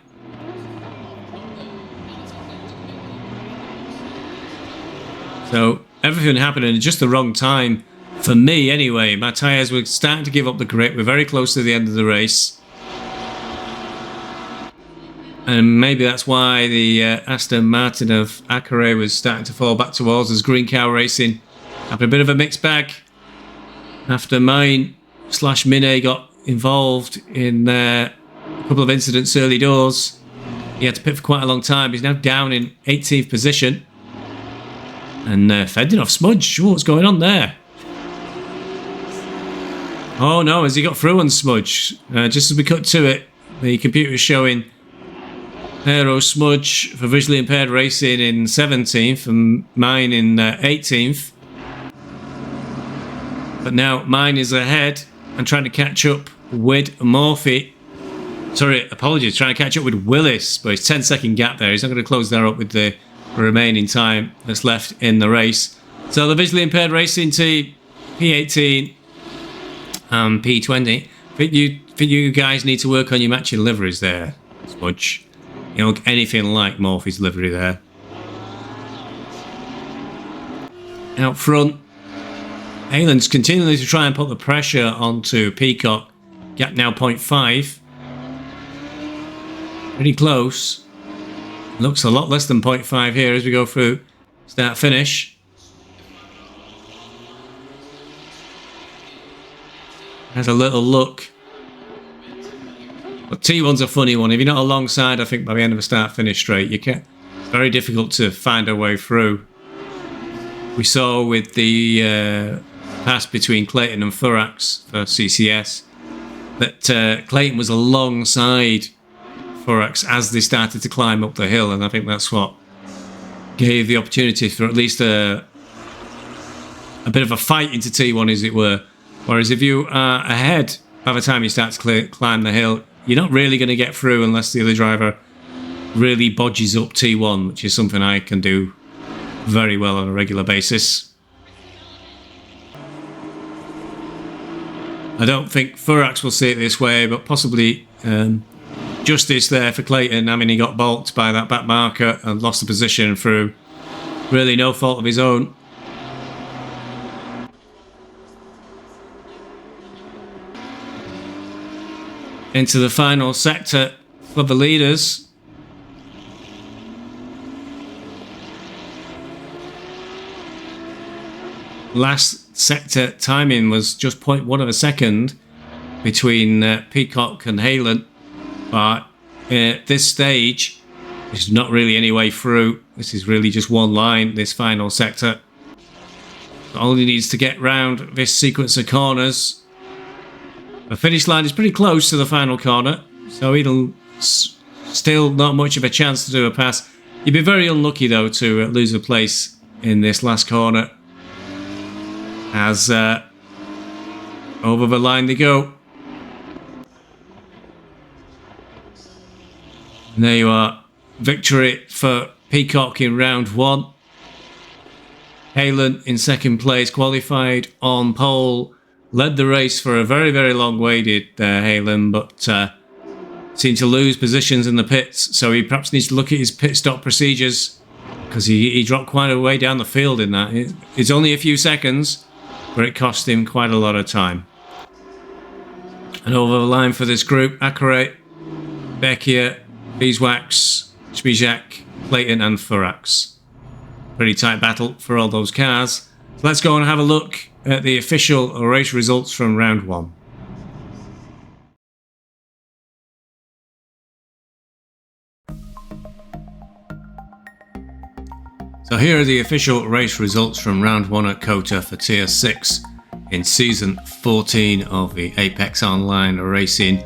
So everything happening at just the wrong time for me anyway. My tyres were starting to give up the grip. We're very close to the end of the race. And maybe that's why the Aston Martin of Akare was starting to fall back towards us. Green Cow Racing having a bit of a mixed bag after mine / Mine got involved in a couple of incidents early doors. He had to pit for quite a long time. He's now down in 18th position. And fending off Smudge. What's going on there? Oh no, has he got through on Smudge? Just as we cut to it, the computer is showing Aero Smudge for visually impaired racing in 17th and mine in 18th. But now mine is ahead and trying to catch up with Murphy. Sorry, apologies, trying to catch up with Willis, but it's 10-second gap there. He's not going to close that up with the remaining time that's left in the race. So the visually impaired racing team, P18 and P20. I think you guys need to work on your matching liveries there, Smudge. You don't look anything like Murphy's livery there. Out front, Haylen's continuing to try and put the pressure onto Peacock. Gap now 0.5. Pretty close. Looks a lot less than 0.5 here as we go through start-finish. Has a little look. But T1's a funny one. If you're not alongside, I think by the end of a start-finish straight, you can't. It's very difficult to find a way through. We saw with the pass between Clayton and Furax for CCS that Clayton was alongside Furax as they started to climb up the hill, and I think that's what gave the opportunity for at least a bit of a fight into T1, as it were. Whereas if you are ahead by the time you start to climb the hill, you're not really going to get through unless the other driver really bodges up T1, which is something I can do very well on a regular basis. I don't think Furax will see it this way, but possibly justice there for Clayton. I mean, he got balked by that back marker and lost the position through really no fault of his own. Into the final sector for the leaders. Last sector timing was just 0.1 of a second between Peacock and Haylen. But at this stage, there's not really any way through. This is really just one line, this final sector. Only needs to get round this sequence of corners. The finish line is pretty close to the final corner, so it'll still not much of a chance to do a pass. You'd be very unlucky though to lose a place in this last corner, as over the line they go. And there you are, victory for Peacock in round one. Haylen in second place, qualified on pole. Led the race for a very, very long way, did Haylen, but seemed to lose positions in the pits. So he perhaps needs to look at his pit stop procedures, because he dropped quite a way down the field in that. It's only a few seconds, but it cost him quite a lot of time. And over the line for this group, Akare, Beckia, Beeswax, Spizak, Clayton and Furax. Pretty tight battle for all those cars. So let's go and have a look at the official race results from round one. So here are the official race results from round one at COTA for Tier 6 in Season 14 of the Apex Online Racing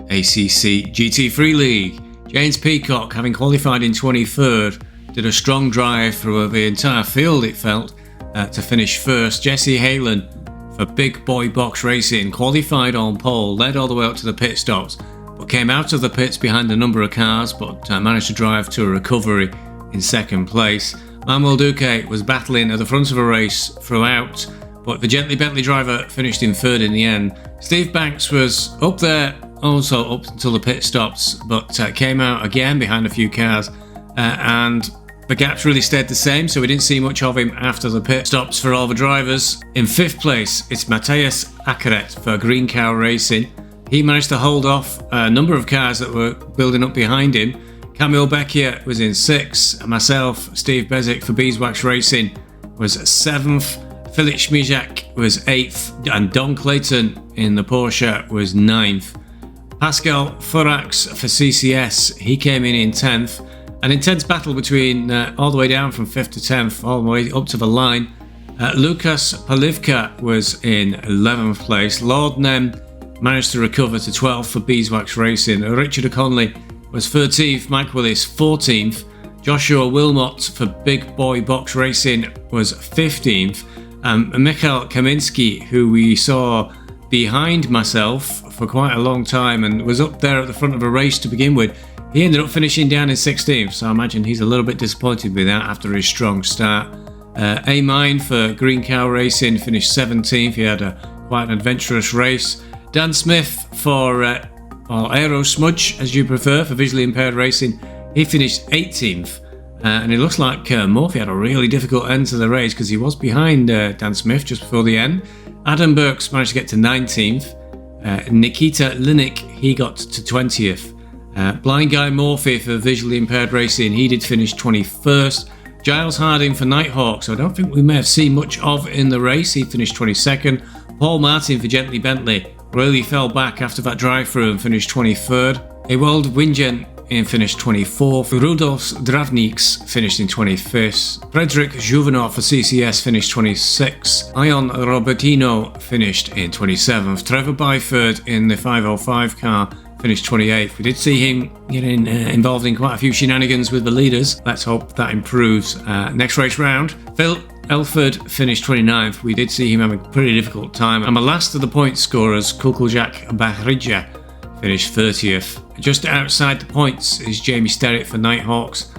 ACC GT3 League. James Peacock, having qualified in 23rd, did a strong drive through the entire field, it felt, to finish first. Jesse Haylen for Big Boy Box Racing qualified on pole, led all the way up to the pit stops, but came out of the pits behind a number of cars, but managed to drive to a recovery in second place. Manuel Duque was battling at the front of a race throughout, but the Gently Bentley driver finished in third in the end. Steve Banks was up there also up until the pit stops, but came out again behind a few cars, and the gaps really stayed the same, so we didn't see much of him after the pit stops for all the drivers. In fifth place, it's Matthias Akeret for Green Cow Racing. He managed to hold off a number of cars that were building up behind him. Camille Beckia was in sixth. Myself, Steve Bezic for Beeswax Racing was seventh. Philip Schmijak was 8th, and Don Clayton in the Porsche was 9th. Pascal Furax for CCS, he came in 10th. An intense battle between all the way down from 5th to 10th, all the way up to the line. Lukas Palivka was in 11th place. Lord Nem managed to recover to 12th for Beeswax Racing. Richard O'Connelly was 13th, Mike Willis 14th. Joshua Wilmot for Big Boy Box Racing was 15th. Mikhail Kaminsky, who we saw behind myself for quite a long time and was up there at the front of a race to begin with, he ended up finishing down in 16th, so I imagine he's a little bit disappointed with that after his strong start. A-Mine for Green Cow Racing finished 17th, he had quite an adventurous race. Dan Smith for Aero Smudge, as you prefer, for Visually Impaired Racing, he finished 18th. And it looks like Murphy had a really difficult end to the race because he was behind Dan Smith just before the end. Adam Burks managed to get to 19th. Nikita Linik, he got to 20th. Blind Guy Murphy for Visually Impaired Racing, he did finish 21st. Giles Harding for Nighthawk, so I don't think we may have seen much of in the race, he finished 22nd. Paul Martin for Gently Bentley really fell back after that drive-through and finished 23rd. Ewald Wingen finished 24th. Rudolf Dravniks finished in 25th. Frederick Juvenot for CCS finished 26th. Ion Robertino finished in 27th. Trevor Byford in the 505 car finished 28th. We did see him getting involved in quite a few shenanigans with the leaders. Let's hope that improves. Next race round, Phil Elford finished 29th. We did see him having a pretty difficult time. And the last of the point scorers, Kukuljak Bahrija, finished 30th. Just outside the points is Jamie Sterritt for Nighthawks.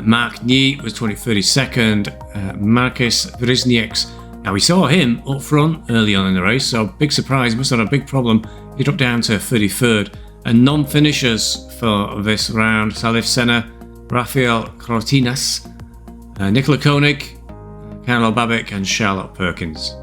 Mark Nye was 32nd. Marcus Vriznieks. Now we saw him up front early on in the race, so big surprise, must have had a big problem. He dropped down to 33rd. And non-finishers for this round, Salif Senna, Rafael Crotinas, Nicola Koenig, Carlo Babic and Charlotte Perkins.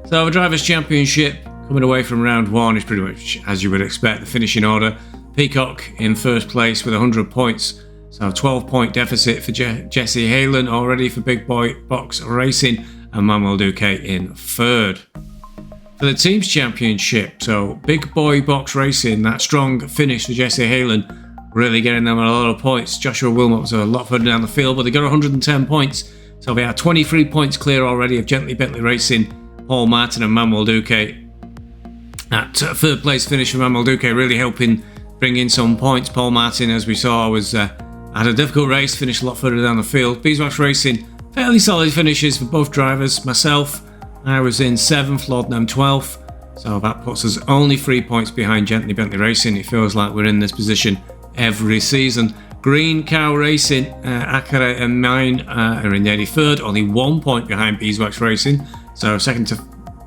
So the Drivers' Championship coming away from round one is pretty much as you would expect. The finishing order, Peacock in first place with 100 points. So a 12-point deficit for Jesse Halen already for Big Boy Box Racing, and Manuel Duque in third. For the Teams Championship, so Big Boy Box Racing, that strong finish for Jesse Halen, really getting them a lot of points. Joshua Wilmot was a lot further down the field, but they got 110 points. So they are 23 points clear already of Gently Bentley Racing, Paul Martin and Manuel Duque. That third place finish for Manuel Duque really helping bring in some points. Paul Martin, as we saw, was had a difficult race, finished a lot further down the field. Beeswax Racing, fairly solid finishes for both drivers. Myself, I was in 7th, Lord Nem 12th, so that puts us only 3 points behind Gently Bentley Racing. It feels like we're in this position every season. Green Cow Racing, Akare and Mine are in the 83rd, only 1 point behind Beeswax Racing. So second to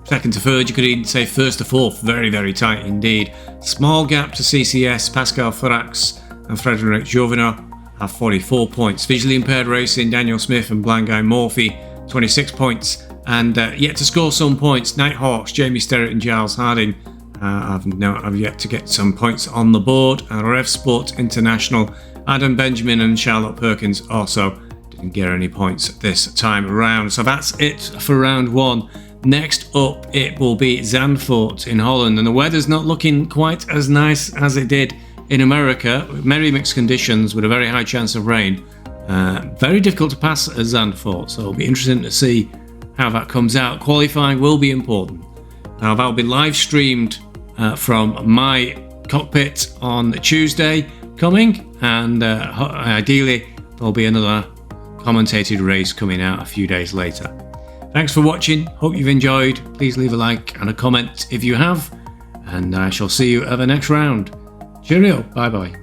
third, you could even say first to fourth, very, very tight indeed. Small gap to CCS, Pascal Furax and Frederick Jovenot have 44 points. Visually Impaired Racing, Daniel Smith and Blind Guy Murphy, 26 points. And yet to score some points, Nighthawks, Jamie Sterritt and Giles Harding have yet to get some points on the board. And Rev Sport International, Adam Benjamin and Charlotte Perkins also didn't get any points this time around. So that's it for round one. Next up, it will be Zandvoort in Holland, and the weather's not looking quite as nice as it did in America. Very mixed conditions with a very high chance of rain. Very difficult to pass at Zandvoort, so it'll be interesting to see how that comes out. Qualifying will be important. Now that'll be live streamed from my cockpit on Tuesday coming, and ideally there'll be another commentated race coming out a few days later. Thanks for watching, hope you've enjoyed. Please leave a like and a comment if you have, and I shall see you at the next round. Cheerio, bye bye.